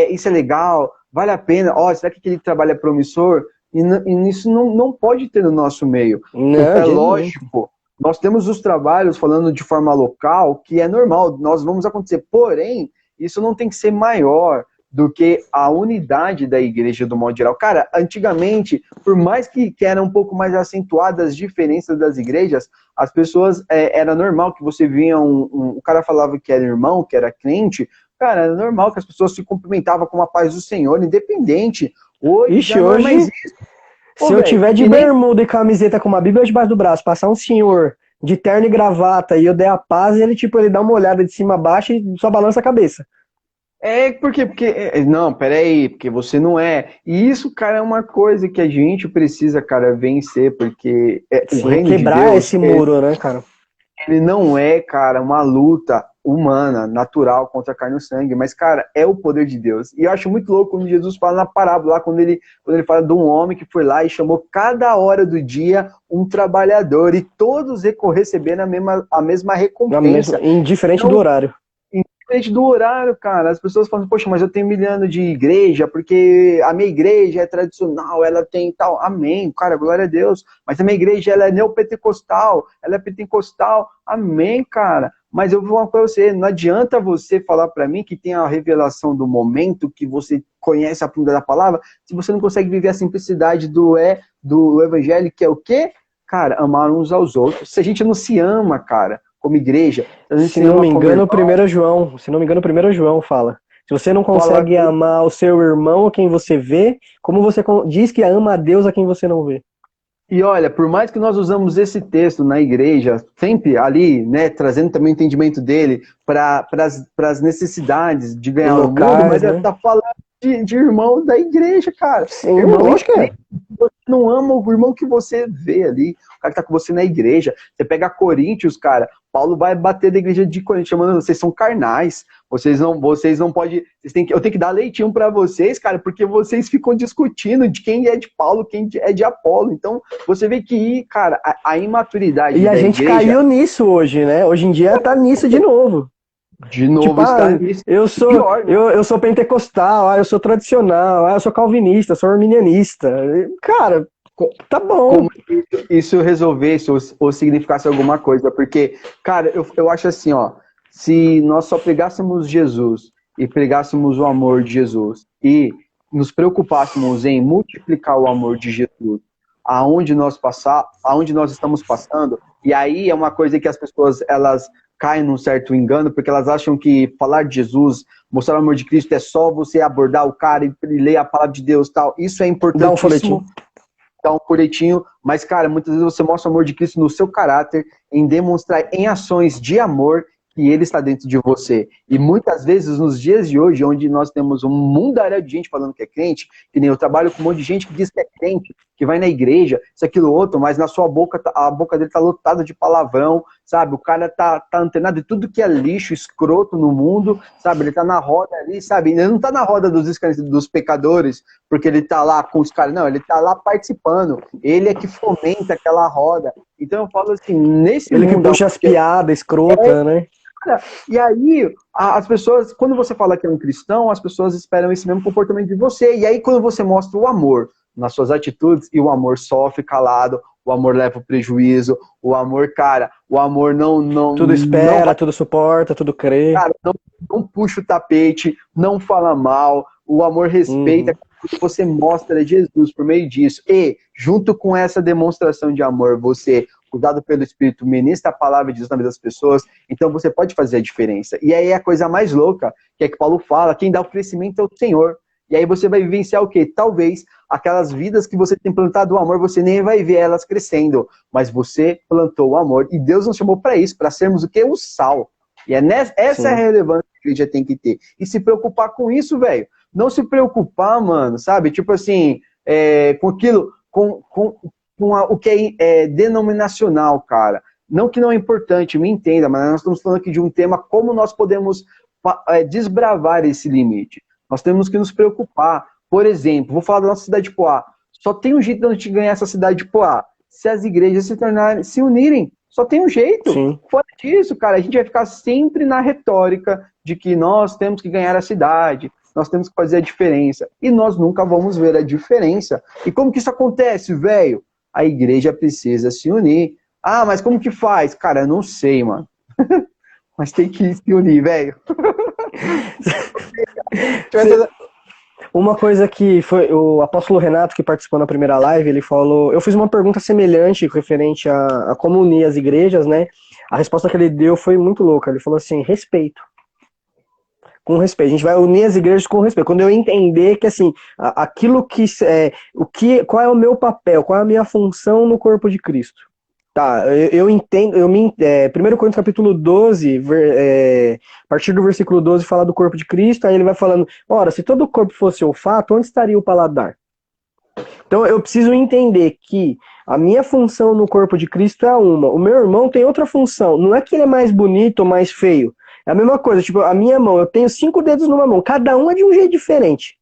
isso é legal, vale a pena, será que aquele trabalho é promissor? E isso não pode ter no nosso meio. É lógico, nós temos os trabalhos falando de forma local, que é normal, nós vamos acontecer. Porém, isso não tem que ser maior do que a unidade da igreja do modo geral. Cara, antigamente, por mais que eram um pouco mais acentuadas as diferenças das igrejas, as pessoas, era normal que você via o cara falava que era irmão, que era crente, cara, era normal que as pessoas se cumprimentavam com a paz do Senhor, independente. Hoje, se eu tiver de bermuda e camiseta com uma Bíblia debaixo do braço, passar um senhor de terno e gravata e eu der a paz, ele dá uma olhada de cima a baixo e só balança a cabeça. Não, peraí, porque você não é. E isso, cara, é uma coisa que a gente precisa, cara, vencer, porque o reino quebrar de Deus, esse muro, né, cara? Ele não é, cara, uma luta humana, natural, contra a carne e o sangue, mas, cara, é o poder de Deus. E eu acho muito louco quando Jesus fala na parábola, lá, quando ele fala de um homem que foi lá e chamou cada hora do dia um trabalhador, e todos receberam a mesma recompensa. Indiferente do horário. Independente do horário, cara, as pessoas falam, poxa, mas eu tenho 1.000 anos de igreja, porque a minha igreja é tradicional, ela tem tal, amém, cara, glória a Deus, mas a minha igreja, ela é neopentecostal, ela é pentecostal, amém, cara, mas eu vou falar pra você, não adianta você falar pra mim que tem a revelação do momento, que você conhece a profundidade da palavra, se você não consegue viver a simplicidade do evangelho, que é o quê? Cara, amar uns aos outros. Se a gente não se ama, cara, como igreja... Se não me engano, 1 João fala. Se você não consegue amar o seu irmão a quem você vê, como você diz que ama a Deus a quem você não vê? E olha, por mais que nós usamos esse texto na igreja, sempre ali, né, trazendo também o entendimento dele para as necessidades de ganhar o mundo, mas ele está falando de irmãos da igreja, cara. Sim, Irmão, lógico que é. você não ama o irmão que você vê ali, o cara que tá com você na igreja. Você pega Coríntios, cara, Paulo vai bater da igreja de Coríntios, chamando vocês são carnais, vocês não podem, eu tenho que dar leitinho para vocês, cara, porque vocês ficam discutindo de quem é de Paulo, quem é de Apolo. Então, você vê que, cara, a imaturidade E a da gente igreja, caiu nisso hoje, né? Hoje em dia tá nisso de novo. de Tipo, novo, está nisso. eu Pior, né? eu sou pentecostal, eu sou tradicional, eu sou calvinista, sou arminianista. Cara, tá bom. Como isso resolvesse ou significasse alguma coisa, porque, cara, eu acho assim, ó, se nós só pregássemos Jesus e pregássemos o amor de Jesus e nos preocupássemos em multiplicar o amor de Jesus aonde nós estamos passando, e aí é uma coisa que as pessoas, elas caem num certo engano, porque elas acham que falar de Jesus, mostrar o amor de Cristo é só você abordar o cara e ler a palavra de Deus e tal. Isso é Dá um folhetim. importantíssimo, dar um folhetinho, mas, cara, muitas vezes você mostra o amor de Cristo no seu caráter, em demonstrar em ações de amor que ele está dentro de você. E muitas vezes, nos dias de hoje, onde nós temos um mundaréu de gente falando que é crente, que nem eu trabalho com um monte de gente que diz que é crente, que vai na igreja, isso, aquilo, outro, mas na sua boca, a boca dele tá lotada de palavrão, sabe? O cara tá antenado de tudo que é lixo, escroto no mundo, sabe? Ele tá na roda ali, sabe? Ele não tá na roda dos pecadores, porque ele tá lá com os caras, não, ele tá lá participando, ele é que fomenta aquela roda. Então eu falo assim, nesse Ele que mundo... puxa as piadas escrotas, né? E aí, as pessoas, quando você fala que é um cristão, as pessoas esperam esse mesmo comportamento de você. E aí, quando você mostra o amor nas suas atitudes, e o amor sofre calado, o amor leva o prejuízo, o amor, cara, o amor Tudo espera, tudo suporta, tudo crê. cara, não puxa o tapete, não fala mal, o amor respeita, você mostra Jesus por meio disso. E, junto com essa demonstração de amor, você, cuidado pelo Espírito, ministra a palavra de Deus na vida das pessoas, então você pode fazer a diferença. E aí a coisa mais louca, que é que Paulo fala, quem dá o crescimento é o Senhor. E aí você vai vivenciar o quê? Talvez aquelas vidas que você tem plantado o amor, você nem vai ver elas crescendo, mas você plantou o amor, e Deus nos chamou para isso, para sermos o quê? O sal. E essa é a relevância que a igreja tem que ter. E se preocupar com isso, velho. Não se preocupar, mano, sabe? Tipo assim, com aquilo, o que é denominacional, cara. Não que não é importante, me entenda, mas nós estamos falando aqui de um tema, como nós podemos desbravar esse limite. Nós temos que nos preocupar. Por exemplo, vou falar da nossa cidade de Poá. Só tem um jeito de a gente ganhar essa cidade de Poá. Se as igrejas se unirem. Só tem um jeito. Sim. Fora disso, cara, a gente vai ficar sempre na retórica de que nós temos que ganhar a cidade, nós temos que fazer a diferença. E nós nunca vamos ver a diferença. E como que isso acontece, velho? A igreja precisa se unir. Ah, mas como que faz? Cara, eu não sei, mano. Mas tem que se unir, velho. Uma coisa que foi o apóstolo Renato, que participou na primeira live, ele falou, eu fiz uma pergunta semelhante referente a como unir as igrejas, né? A resposta que ele deu foi muito louca. Ele falou assim, respeito. Com respeito. A gente vai unir as igrejas com respeito. Quando eu entender que, assim, aquilo que qual é o meu papel, qual é a minha função no corpo de Cristo. Tá, eu entendo, 1 Coríntios capítulo 12, a partir do versículo 12 fala do corpo de Cristo, aí ele vai falando, ora, se todo o corpo fosse olfato, onde estaria o paladar? Então eu preciso entender que a minha função no corpo de Cristo é uma, o meu irmão tem outra função, não é que ele é mais bonito ou mais feio, é a mesma coisa, tipo, a minha mão, eu tenho 5 dedos numa mão, cada um é de um jeito diferente,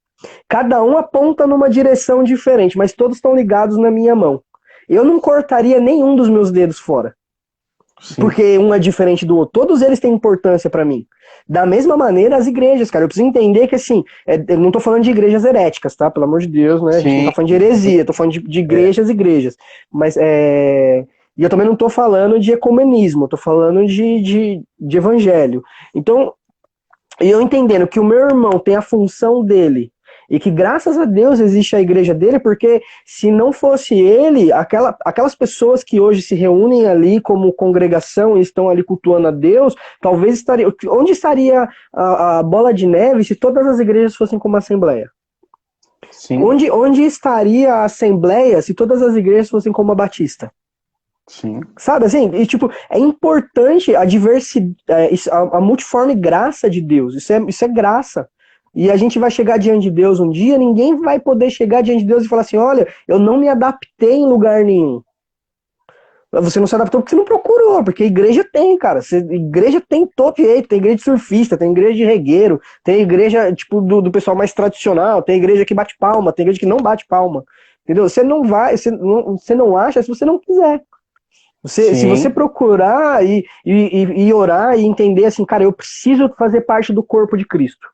cada um aponta numa direção diferente, mas todos estão ligados na minha mão. Eu não cortaria nenhum dos meus dedos fora. Sim. Porque um é diferente do outro. Todos eles têm importância pra mim. Da mesma maneira, as igrejas, cara. Eu preciso entender que, assim, eu não tô falando de igrejas heréticas, tá? Pelo amor de Deus, né? Sim. A gente não tá falando de heresia, tô falando de igrejas, Mas, e eu também não tô falando de ecumenismo, eu tô falando de evangelho. Então, eu entendendo que o meu irmão tem a função dele, e que graças a Deus existe a igreja dele, porque se não fosse ele, aquelas pessoas que hoje se reúnem ali como congregação e estão ali cultuando a Deus, talvez estaria... Onde estaria a bola de neve se todas as igrejas fossem como a Assembleia? Sim. Onde estaria a Assembleia se todas as igrejas fossem como a Batista? Sim. Sabe assim? E, tipo, é importante a diversidade, a multiforme graça de Deus. Isso é graça. E a gente vai chegar diante de Deus um dia, ninguém vai poder chegar diante de Deus e falar assim, olha, eu não me adaptei em lugar nenhum. Você não se adaptou porque você não procurou, porque igreja tem, cara. Igreja tem todo jeito, tem igreja de surfista, tem igreja de regueiro, tem igreja, tipo, do pessoal mais tradicional, tem igreja que bate palma, tem igreja que não bate palma. Entendeu? Você não vai, você não acha se você não quiser. Se você Sim. procurar e orar e entender assim, cara, eu preciso fazer parte do corpo de Cristo.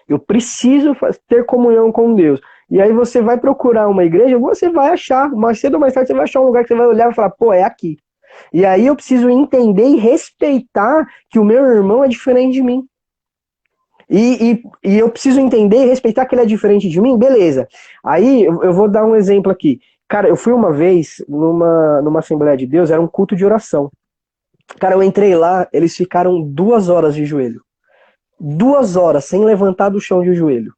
Eu preciso ter comunhão com Deus. E aí você vai procurar uma igreja, você vai achar, mais cedo ou mais tarde você vai achar um lugar que você vai olhar e falar, pô, é aqui. E aí eu preciso entender e respeitar que o meu irmão é diferente de mim. E eu preciso entender e respeitar que ele é diferente de mim, beleza. Aí eu vou dar um exemplo aqui. Cara, eu fui uma vez numa Assembleia de Deus, era um culto de oração. Cara, eu entrei lá, eles ficaram 2 horas de joelho. 2 horas sem levantar do chão de joelho.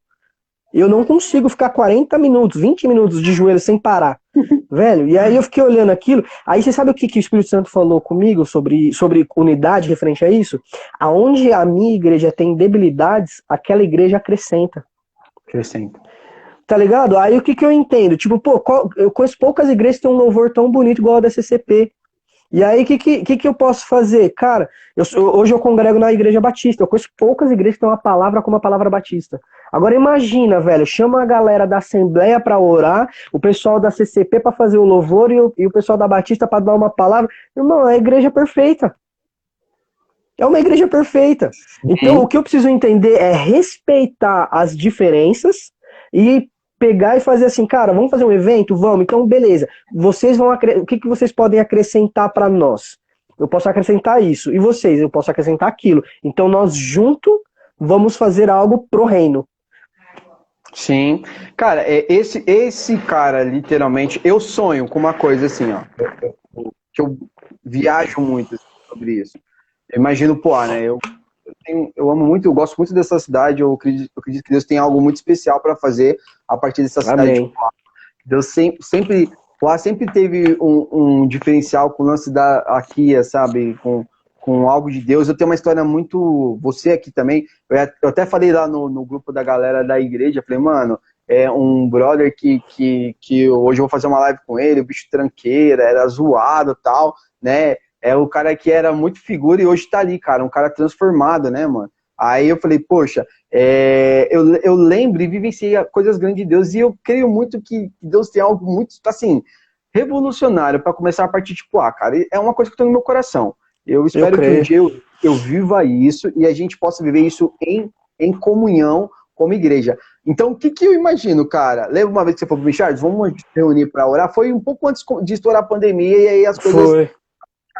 Eu não consigo ficar 40 minutos, 20 minutos de joelho sem parar. Velho, e aí eu fiquei olhando aquilo. Aí você sabe o que o Espírito Santo falou comigo sobre unidade referente a isso? Aonde a minha igreja tem debilidades, aquela igreja acrescenta. Acrescenta. Tá ligado? Aí o que eu entendo? Tipo, pô, eu conheço poucas igrejas que têm um louvor tão bonito igual a da CCP. E aí, o que eu posso fazer? Cara, hoje eu congrego na Igreja Batista. Eu conheço poucas igrejas que têm uma palavra como a palavra batista. Agora imagina, velho, chama a galera da Assembleia para orar, o pessoal da CCP para fazer o louvor e o pessoal da Batista para dar uma palavra. Irmão, é a igreja perfeita. É uma igreja perfeita. Então, o que eu preciso entender é respeitar as diferenças e pegar e fazer assim, cara, vamos fazer um evento? Vamos. Então, beleza. Vocês vão o que vocês podem acrescentar para nós? Eu posso acrescentar isso. E vocês? Eu posso acrescentar aquilo. Então, nós juntos vamos fazer algo pro reino. Sim. Cara, esse cara, literalmente, eu sonho com uma coisa assim, ó. Que eu viajo muito sobre isso. Eu imagino Poá, né? Eu amo muito, eu gosto muito dessa cidade. Eu acredito que Deus tem algo muito especial para fazer a partir dessa cidade de Amém. Poá. Deus Poá sempre teve um diferencial com o lance da aqui, sabe? Com algo de Deus. Eu tenho uma história muito. Você aqui também. Eu até falei lá no grupo da galera da igreja. Falei, mano, é um brother que hoje eu vou fazer uma live com ele. O bicho tranqueira, era zoado e tal, né? É o cara que era muito figura e hoje tá ali, cara. Um cara transformado, né, mano? Aí eu falei, poxa, eu lembro e vivenciei coisas grandes de Deus. E eu creio muito que Deus tem algo muito, assim, revolucionário para começar a partir de Poá, cara. É uma coisa que tem no meu coração. Eu espero que um dia eu viva isso e a gente possa viver isso em comunhão como igreja. Então, o que eu imagino, cara? Lembra uma vez que você falou para mim, Charles, vamos reunir para orar? Foi um pouco antes de estourar a pandemia e aí as coisas... Foi.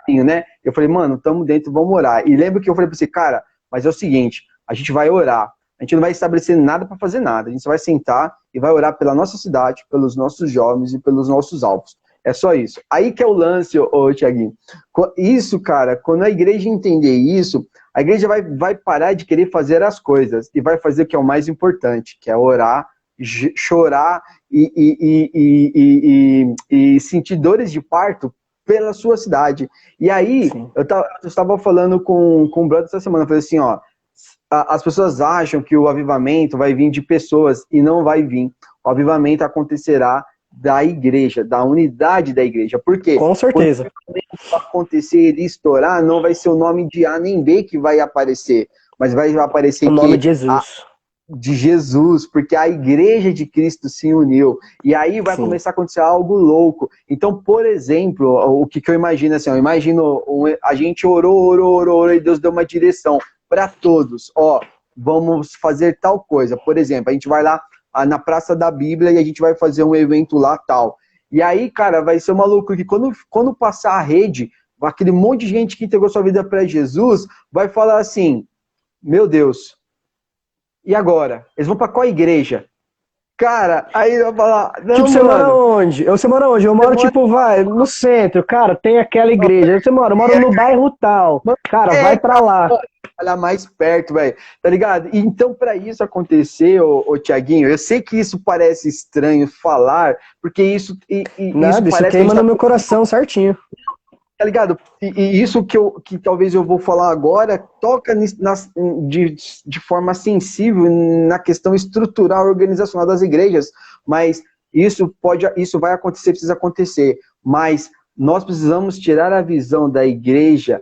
Né? Eu falei, mano, tamo dentro, vamos orar. E lembro que eu falei para você, cara, mas é o seguinte, a gente vai orar. A gente não vai estabelecer nada para fazer nada. A gente vai sentar e vai orar pela nossa cidade, pelos nossos jovens e pelos nossos alvos. É só isso. Aí que é o lance, Tiaguinho. Isso, cara, quando a igreja entender isso, a igreja vai parar de querer fazer as coisas e vai fazer o que é o mais importante, que é orar, chorar e sentir dores de parto pela sua cidade. E aí, eu estava falando com o brother essa semana, eu falei assim, ó, as pessoas acham que o avivamento vai vir de pessoas e não vai vir. O avivamento acontecerá da igreja, da unidade da igreja. Por quê? Com certeza. Quando acontecer e estourar, não vai ser o nome de A nem B que vai aparecer, mas vai aparecer o nome de Jesus. De Jesus, porque a igreja de Cristo se uniu. E aí vai começar a acontecer algo louco. Então, por exemplo, o que eu imagino assim, eu imagino a gente orou e Deus deu uma direção para todos. Ó, vamos fazer tal coisa. Por exemplo, a gente vai lá na Praça da Bíblia e a gente vai fazer um evento lá tal. E aí, cara, vai ser uma loucura que quando passar a rede, aquele monte de gente que entregou sua vida para Jesus, vai falar assim, meu Deus, e agora? Eles vão pra qual igreja? Cara, aí vai falar... Não, tipo, você mora onde? Você mora onde? Eu moro, tipo, no centro. Cara, tem aquela igreja. Aí você mora? Eu moro no bairro tal. Cara, vai pra lá. Olha mais perto, velho. Tá ligado? Então, pra isso acontecer, ô Tiaguinho, eu sei que isso parece estranho falar, porque isso... Nada, isso queima no meu coração certinho. tá ligado? E isso que talvez eu vou falar agora toca de forma sensível na questão estrutural organizacional das igrejas, mas isso vai acontecer, precisa acontecer, mas nós precisamos tirar a visão da igreja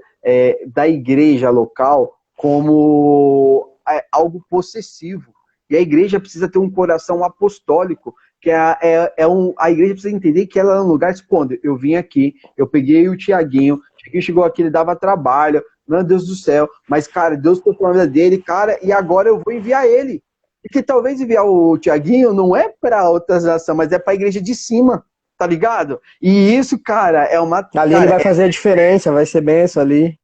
local como algo possessivo. E a igreja precisa ter um coração apostólico, que a igreja precisa entender que ela é um lugar, quando eu vim aqui, eu peguei o Tiaguinho chegou aqui, ele dava trabalho, meu Deus do céu, mas, cara, Deus tocou na vida dele, cara, e agora eu vou enviar ele. E que talvez enviar o Tiaguinho não é para outras nações, mas é para a igreja de cima, tá ligado? E isso, cara, é uma... Ali cara, ele vai fazer a diferença, vai ser benção ali.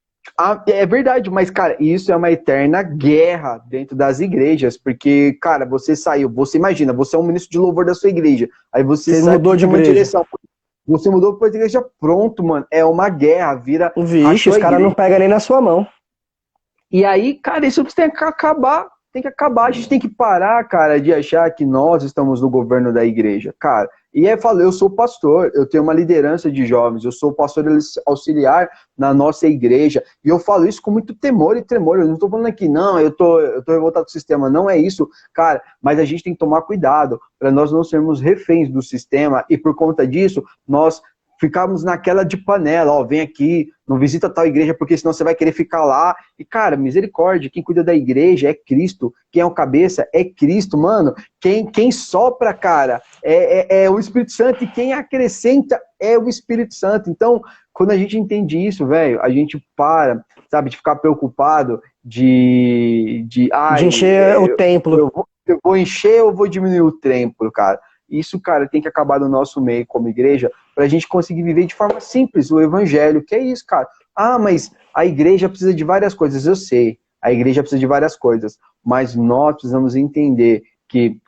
É verdade, mas, cara, isso é uma eterna guerra dentro das igrejas, porque, cara, você saiu, você imagina, você é um ministro de louvor da sua igreja, aí você mudou de uma igreja. direção, você mudou para a igreja, pronto, mano, é uma guerra, vira... Vixe, os caras não pegam nem na sua mão. E aí, cara, isso tem que acabar, a gente tem que parar, cara, de achar que nós estamos no governo da igreja, cara. E aí eu sou pastor, eu tenho uma liderança de jovens, eu sou pastor auxiliar na nossa igreja, e eu falo isso com muito temor e tremor, eu não estou falando aqui, não, eu tô revoltado com o sistema, não é isso, cara, mas a gente tem que tomar cuidado, para nós não sermos reféns do sistema, e por conta disso, nós ficamos naquela de panela, ó, vem aqui, não visita tal igreja, porque senão você vai querer ficar lá. E, cara, misericórdia, quem cuida da igreja é Cristo, quem é o cabeça é Cristo, mano. Quem sopra, cara, é o Espírito Santo, e quem acrescenta é o Espírito Santo. Então, quando a gente entende isso, velho, a gente para, sabe, de ficar preocupado de encher o templo. Eu vou encher ou vou diminuir o templo, cara? Isso, cara, tem que acabar no nosso meio como igreja, para a gente conseguir viver de forma simples o evangelho, que é isso, cara. Ah, mas a igreja precisa de várias coisas, eu sei, a igreja precisa de várias coisas, mas nós precisamos entender que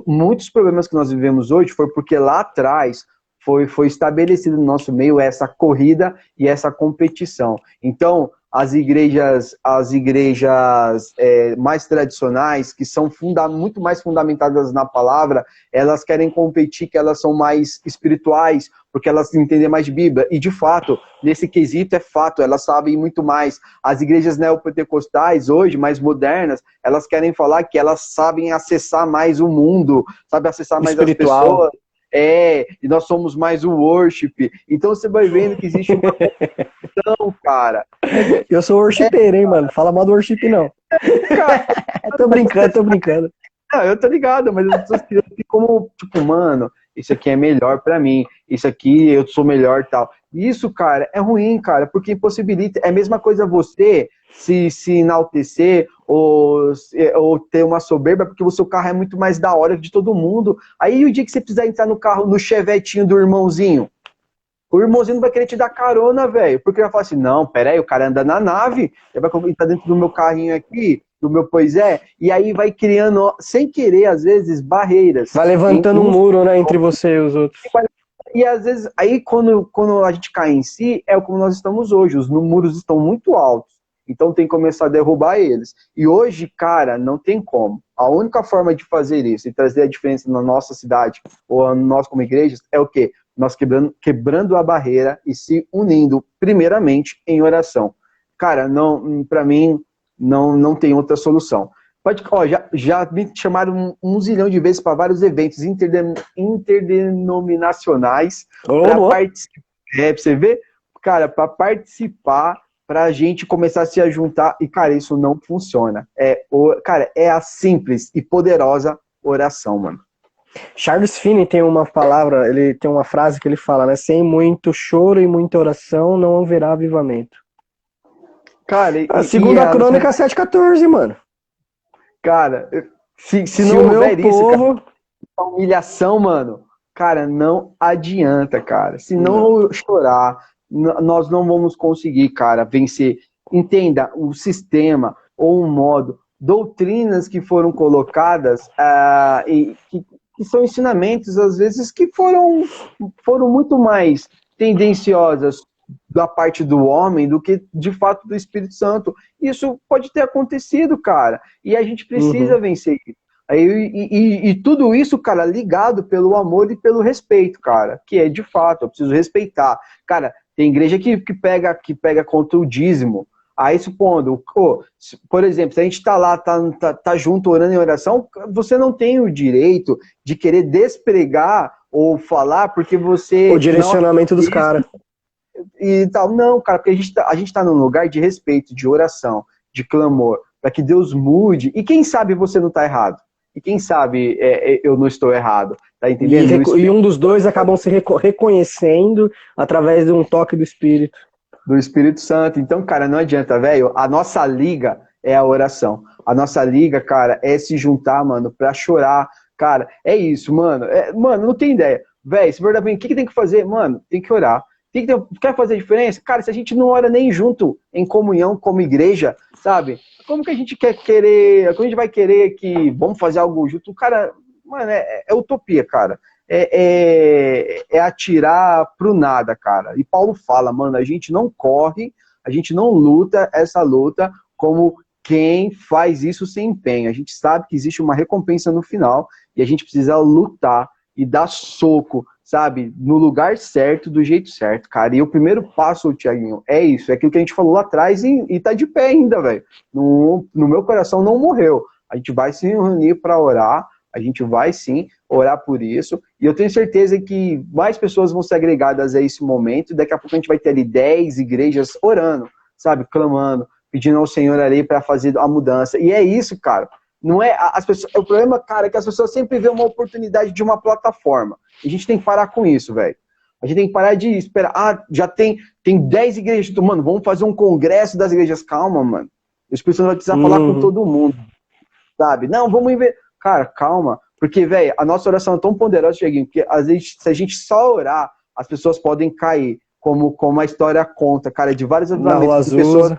muitos problemas que nós vivemos hoje foi porque lá atrás foi estabelecido no nosso meio essa corrida e essa competição. Então, as igrejas mais tradicionais, que são muito mais fundamentadas na palavra, elas querem competir, que elas são mais espirituais, porque elas entendem mais de Bíblia. E, de fato, nesse quesito é fato, elas sabem muito mais. As igrejas neopentecostais, hoje, mais modernas, elas querem falar que elas sabem acessar mais o mundo, sabem acessar mais espiritual. As pessoas. E nós somos mais o worship. Então você vai vendo que existe uma competição, cara. Eu sou worshipeiro, hein, mano? Fala mal do worship, não. Cara, tô brincando. Não, eu tô ligado, mas as pessoas ficam como, tipo, mano, isso aqui é melhor pra mim, isso aqui eu sou melhor e tal. Isso, cara, é ruim, cara, porque impossibilita. É a mesma coisa você se enaltecer ou ter uma soberba, porque o seu carro é muito mais da hora de todo mundo. Aí o dia que você precisar entrar no carro, no chevetinho do irmãozinho, o irmãozinho não vai querer te dar carona, velho, porque ele vai falar assim, não, peraí, o cara anda na nave, ele vai entrar dentro do meu carrinho aqui, do meu pois é, e aí vai criando, sem querer, às vezes, barreiras. Vai levantando um muro, né, entre você e os outros. E às vezes, aí quando a gente cai em si, é como nós estamos hoje, os muros estão muito altos, então tem que começar a derrubar eles. E hoje, cara, não tem como. A única forma de fazer isso e trazer a diferença na nossa cidade, ou nós como igrejas, é o quê? Nós quebrando a barreira e se unindo, primeiramente, em oração. Cara, para mim, não tem outra solução. Já me chamaram um zilhão de vezes para vários eventos interdenominacionais para participar. Pra você ver? Cara, para participar, para a gente começar a se juntar. E, cara, isso não funciona. Cara, é a simples e poderosa oração, mano. Charles Finney tem uma palavra, ele tem uma frase que ele fala, né? Sem muito choro e muita oração não haverá avivamento. Cara, a segunda crônica 7,14, mano. Cara, se não houver isso, cara, a humilhação, mano, cara, não adianta, cara. Se não chorar, nós não vamos conseguir, cara, vencer. Entenda, o sistema ou um modo, doutrinas que foram colocadas que são ensinamentos, às vezes, que foram muito mais tendenciosas da parte do homem do que, de fato, do Espírito Santo. Isso pode ter acontecido, cara. E a gente precisa vencer isso. E tudo isso, cara, ligado pelo amor e pelo respeito, cara. Que é, de fato, eu preciso respeitar. Cara, Tem igreja que pega contra o dízimo. Aí, supondo, por exemplo, se a gente está lá, tá junto orando em oração, você não tem o direito de querer despregar ou falar porque você... O direcionamento dos caras. E tal. Não, cara, porque a gente tá num lugar de respeito, de oração, de clamor, para que Deus mude. E quem sabe você não tá errado? E quem sabe eu não estou errado? Tá entendendo? E um dos dois acabam se reconhecendo através de um toque do Espírito. Do Espírito Santo. Então, cara, não adianta, velho. A nossa liga é a oração. A nossa liga, cara, é se juntar, mano, pra chorar. Cara, é isso, mano. Mano, não tem ideia. Velho, se verdade, o que tem que fazer? Mano, tem que orar. Quer fazer diferença? Cara, se a gente não ora nem junto, em comunhão, como igreja, sabe? Como que a gente como a gente vai querer que vamos fazer algo junto? Cara, mano, é utopia, cara. É atirar pro nada, cara. E Paulo fala, mano, a gente não corre, a gente não luta essa luta como quem faz isso sem empenho. A gente sabe que existe uma recompensa no final e a gente precisa lutar e dar soco, sabe, no lugar certo, do jeito certo, cara. E o primeiro passo, Thiaguinho, é isso, é aquilo que a gente falou lá atrás e tá de pé ainda, velho. No meu coração não morreu. A gente vai se reunir para orar, a gente vai sim orar por isso, e eu tenho certeza que mais pessoas vão ser agregadas a esse momento, e daqui a pouco a gente vai ter ali 10 igrejas orando, sabe, clamando, pedindo ao Senhor ali para fazer a mudança. E é isso, cara. Não é as pessoas, o problema, cara, é que as pessoas sempre vêem uma oportunidade de uma plataforma. E a gente tem que parar com isso, velho. A gente tem que parar de esperar. Ah, já tem 10 igrejas. Mano, vamos fazer um congresso das igrejas. Calma, mano. O Espírito Santo vai precisar falar com todo mundo. Sabe? Não, vamos ver. Cara, calma. Porque, velho, a nossa oração é tão poderosa, Cheguinho, que às vezes, se a gente só orar, as pessoas podem cair. Como a história conta, cara, de vários avivamentos de pessoas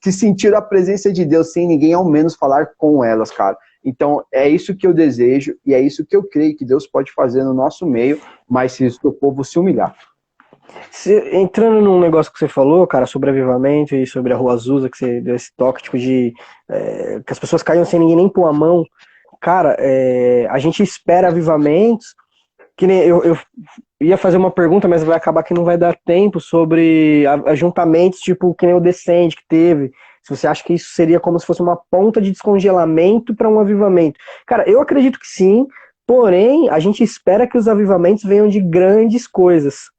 que sentiram a presença de Deus sem ninguém ao menos falar com elas, cara. Então, é isso que eu desejo e é isso que eu creio que Deus pode fazer no nosso meio, mas se o povo se humilhar. Entrando num negócio que você falou, cara, sobre avivamento e sobre a Rua Azusa, que você deu esse toque, tipo, que as pessoas caíam sem ninguém nem pôr a mão. Cara, a gente espera avivamentos, que nem eu ia fazer uma pergunta, mas vai acabar que não vai dar tempo, sobre ajuntamentos, tipo, que nem o Descende que teve. Se você acha que isso seria como se fosse uma ponta de descongelamento para um avivamento. Cara, eu acredito que sim, porém, a gente espera que os avivamentos venham de grandes coisas.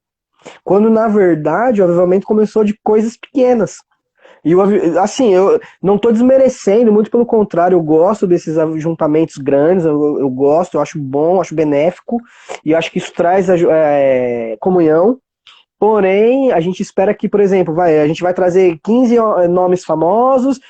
Quando, na verdade, o avivamento começou de coisas pequenas. E assim, eu não estou desmerecendo, muito pelo contrário, eu gosto desses ajuntamentos grandes, eu gosto, eu acho bom, acho benéfico, e acho que isso traz comunhão. Porém, a gente espera que, por exemplo, a gente vai trazer 15 nomes famosos,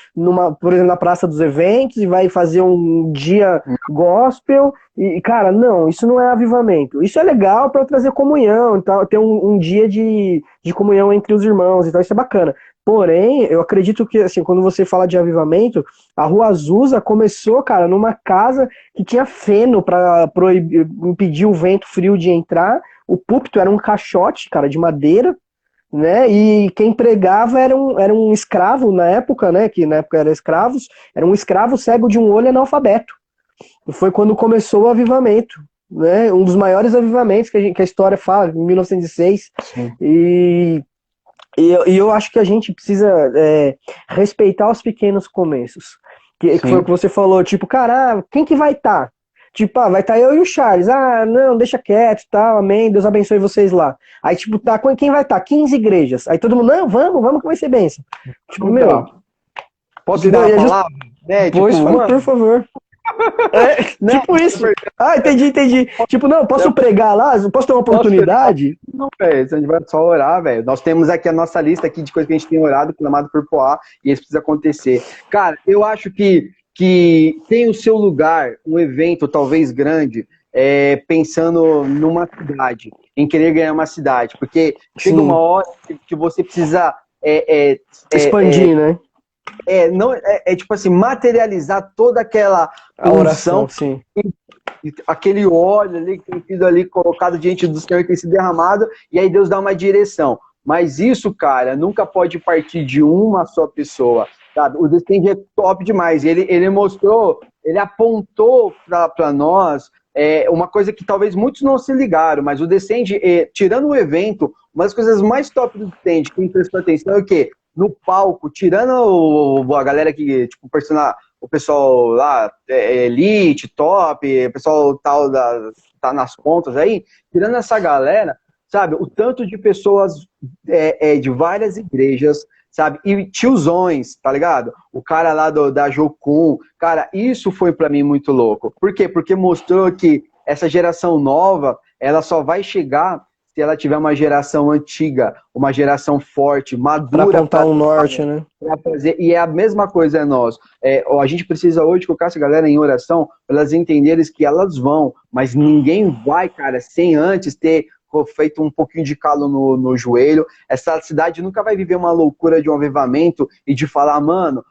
por exemplo, na Praça dos Eventos, e vai fazer um dia gospel, e, cara, não, isso não é avivamento. Isso é legal para trazer comunhão, então, ter um dia de comunhão entre os irmãos, então isso é bacana. Porém, eu acredito que, assim, quando você fala de avivamento, a Rua Azusa começou, cara, numa casa que tinha feno para impedir o vento frio de entrar. O púlpito era um caixote, cara, de madeira, né? E quem pregava era um escravo na época, né? Que na época eram escravos, era um escravo cego de um olho analfabeto. E foi quando começou o avivamento, né? Um dos maiores avivamentos que a história fala, em 1906. Sim. E eu acho que a gente precisa respeitar os pequenos começos. Que foi o que você falou, tipo, cara, quem que vai estar? Tipo, vai estar eu e o Charles. Ah, não, deixa quieto e tal, amém, Deus abençoe vocês lá. Aí, tipo, quem vai estar? 15 igrejas. Aí todo mundo, não, vamos que vai ser bênção. Tipo, meu... Posso dar uma palavra? Pois, por favor. Não, tipo isso. Ah, entendi. Tipo, não, posso pregar lá? Posso ter uma oportunidade? Não, velho, a gente vai só orar, velho. Nós temos aqui a nossa lista aqui de coisas que a gente tem orado, clamado por Poá, e isso precisa acontecer. Cara, eu acho que tem o seu lugar, um evento talvez grande, pensando numa cidade, em querer ganhar uma cidade, porque chega uma hora que você precisa expandir, né? Tipo assim, materializar toda aquela oração, sim. Aquele óleo ali que tem sido ali colocado diante do Senhor, que tem sido derramado, e aí Deus dá uma direção. Mas isso, cara, nunca pode partir de uma só pessoa, sabe? O Descende é top demais. Ele mostrou, ele apontou para nós uma coisa que talvez muitos não se ligaram, mas o Descende, tirando o evento, uma das coisas mais top do que tem, de quem prestou atenção, é o quê? No palco, tirando a galera que, tipo, o pessoal lá, elite, top, o pessoal tal tá nas pontas aí, tirando essa galera, sabe, o tanto de pessoas de várias igrejas, sabe, e tiozões, tá ligado? O cara lá da Jocum, cara, isso foi pra mim muito louco. Por quê? Porque mostrou que essa geração nova, ela só vai chegar se ela tiver uma geração antiga, uma geração forte, madura. Pra apontar um norte, né? Pra fazer, e é a mesma coisa é nós. A gente precisa hoje colocar essa galera em oração, para elas entenderem que elas vão, mas ninguém vai, cara, sem antes ter feito um pouquinho de calo no joelho. Essa cidade nunca vai viver uma loucura de um avivamento e de falar, mano,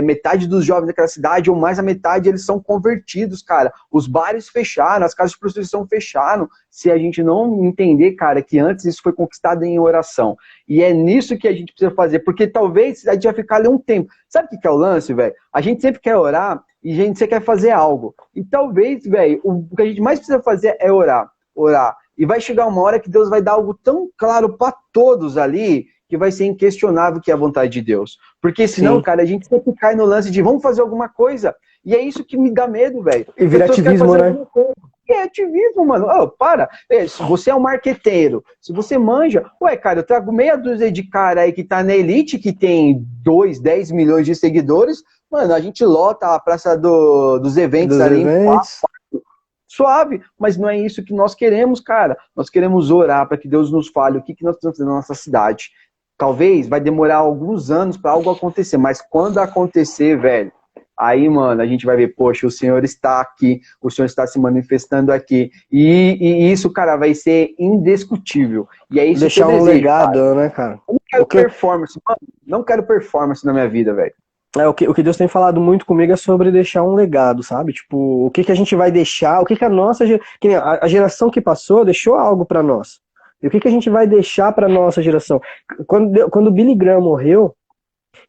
metade dos jovens daquela cidade, ou mais a metade, eles são convertidos, cara. Os bares fecharam, as casas de prostituição fecharam. Se a gente não entender, cara, que antes isso foi conquistado em oração. E é nisso que a gente precisa fazer, porque talvez a gente vai ficar ali um tempo. Sabe o que é o lance, velho? A gente sempre quer orar e a gente sempre quer fazer algo. E talvez, velho, o que a gente mais precisa fazer é orar. E vai chegar uma hora que Deus vai dar algo tão claro para todos ali, que vai ser inquestionável que é a vontade de Deus. Porque senão, cara, a gente sempre cai no lance de vamos fazer alguma coisa. E é isso que me dá medo, velho. E vira ativismo, né? É ativismo, mano. Para. Se você é um marqueteiro, se você manja... cara, eu trago meia dúzia de cara aí que tá na elite, que tem 2, 10 milhões de seguidores. Mano, a gente lota a praça dos eventos ali em 4, suave, mas não é isso que nós queremos, cara. Nós queremos orar para que Deus nos fale o que nós precisamos fazer na nossa cidade. Talvez vai demorar alguns anos para algo acontecer, mas quando acontecer, velho, aí, mano, a gente vai ver, poxa, o Senhor está aqui, o Senhor está se manifestando aqui, e isso, cara, vai ser indiscutível. E é isso deixar que eu desejo, legado, cara. Né, cara? Eu não quero performance, mano. Não quero performance na minha vida, velho. O que Deus tem falado muito comigo é sobre deixar um legado, sabe? Tipo, o que a gente vai deixar, o que a nossa... A geração que passou deixou algo pra nós. E o que a gente vai deixar pra nossa geração? Quando o Billy Graham morreu,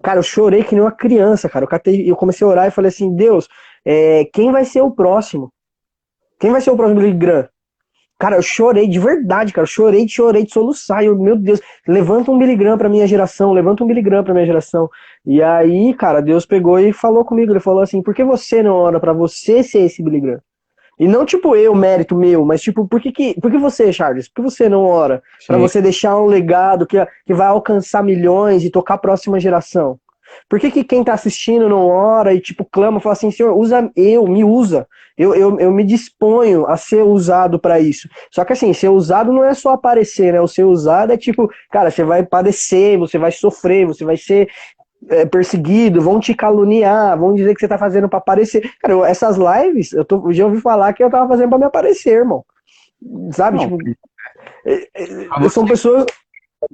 cara, eu chorei que nem uma criança, cara. Eu comecei a orar e falei assim, Deus, quem vai ser o próximo? Quem vai ser o próximo Billy Graham? Cara, eu chorei de verdade, cara. Chorei de soluçar. Meu Deus, levanta um Billy Graham pra minha geração, levanta um Billy Graham pra minha geração. E aí, cara, Deus pegou e falou comigo. Ele falou assim, por que você não ora pra você ser esse Billy Graham? E não tipo mérito meu, mas tipo, por que você, Charles? Por que você não ora? Pra você deixar um legado que vai alcançar milhões e tocar a próxima geração? Por que quem tá assistindo não ora e tipo clama, fala assim, Senhor, me usa. Eu me disponho a ser usado pra isso. Só que assim, ser usado não é só aparecer, né? O ser usado é tipo, cara, você vai padecer, você vai sofrer, você vai ser perseguido, vão te caluniar, vão dizer que você tá fazendo pra aparecer. Cara, essas lives, já ouvi falar que eu tava fazendo pra me aparecer, irmão. Sabe? Não, tipo, são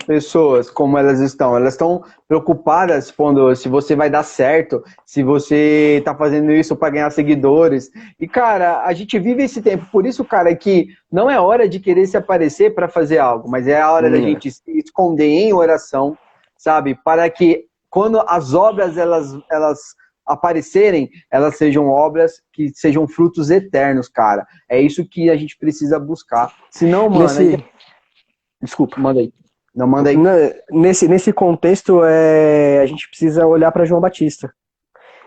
pessoas como elas estão preocupadas quando se você vai dar certo, se você tá fazendo isso para ganhar seguidores. E cara, a gente vive esse tempo, por isso, cara, que não é hora de querer se aparecer para fazer algo, mas é a hora da gente se esconder em oração, sabe? Para que quando as obras elas aparecerem, elas sejam obras que sejam frutos eternos, cara. É isso que a gente precisa buscar. Senão, mano, desculpa, manda aí. Não, manda aí. Nesse contexto, a gente precisa olhar para João Batista.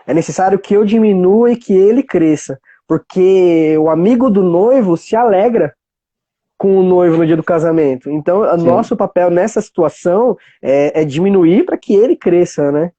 É necessário que eu diminua e que ele cresça, porque o amigo do noivo se alegra com o noivo no dia do casamento. Então, o nosso papel nessa situação é diminuir para que ele cresça, né?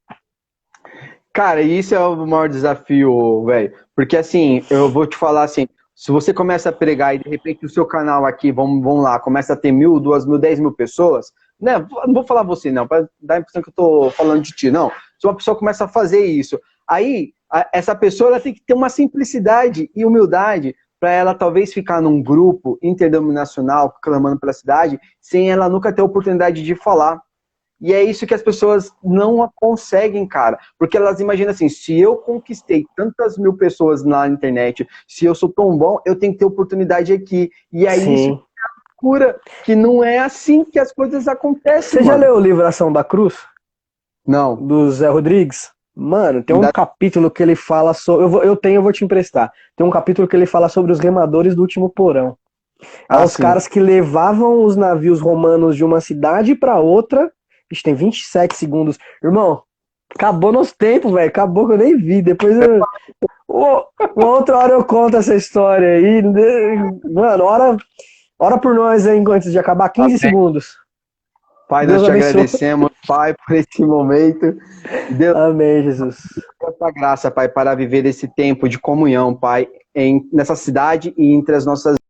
Cara, isso é o maior desafio, velho. Porque assim, eu vou te falar assim, se você começa a pregar e de repente o seu canal aqui, vamos lá, começa a ter 1.000, 2.000, 10.000 pessoas, né? Não vou falar você não, para dar a impressão que eu tô falando de ti, não. Se uma pessoa começa a fazer isso, aí essa pessoa ela tem que ter uma simplicidade e humildade para ela talvez ficar num grupo interdenominacional, clamando pela cidade, sem ela nunca ter a oportunidade de falar. E é isso que as pessoas não conseguem, cara. Porque elas imaginam assim, se eu conquistei tantas 1.000 pessoas na internet, se eu sou tão bom, eu tenho que ter oportunidade aqui. E aí isso é uma loucura, que não é assim que as coisas acontecem. Você já leu o livro Ação da Cruz? Não. Do Zé Rodrigues? Mano, tem um capítulo que ele fala sobre... Eu vou te emprestar. Tem um capítulo que ele fala sobre os remadores do último porão. Aos sim. caras que levavam os navios romanos de uma cidade para outra. Ixi, tem 27 segundos. Irmão, acabou nosso tempo, velho. Acabou que eu nem vi. Depois eu. Uma outra hora eu conto essa história aí. Mano, ora por nós aí antes de acabar. 15 Amém. segundos. Pai, nós Deus te abençoe. agradecemos, Pai, por esse momento. Deus, Amém, Jesus. essa graça, Pai, para viver esse tempo de comunhão, Pai, nessa cidade e entre as nossas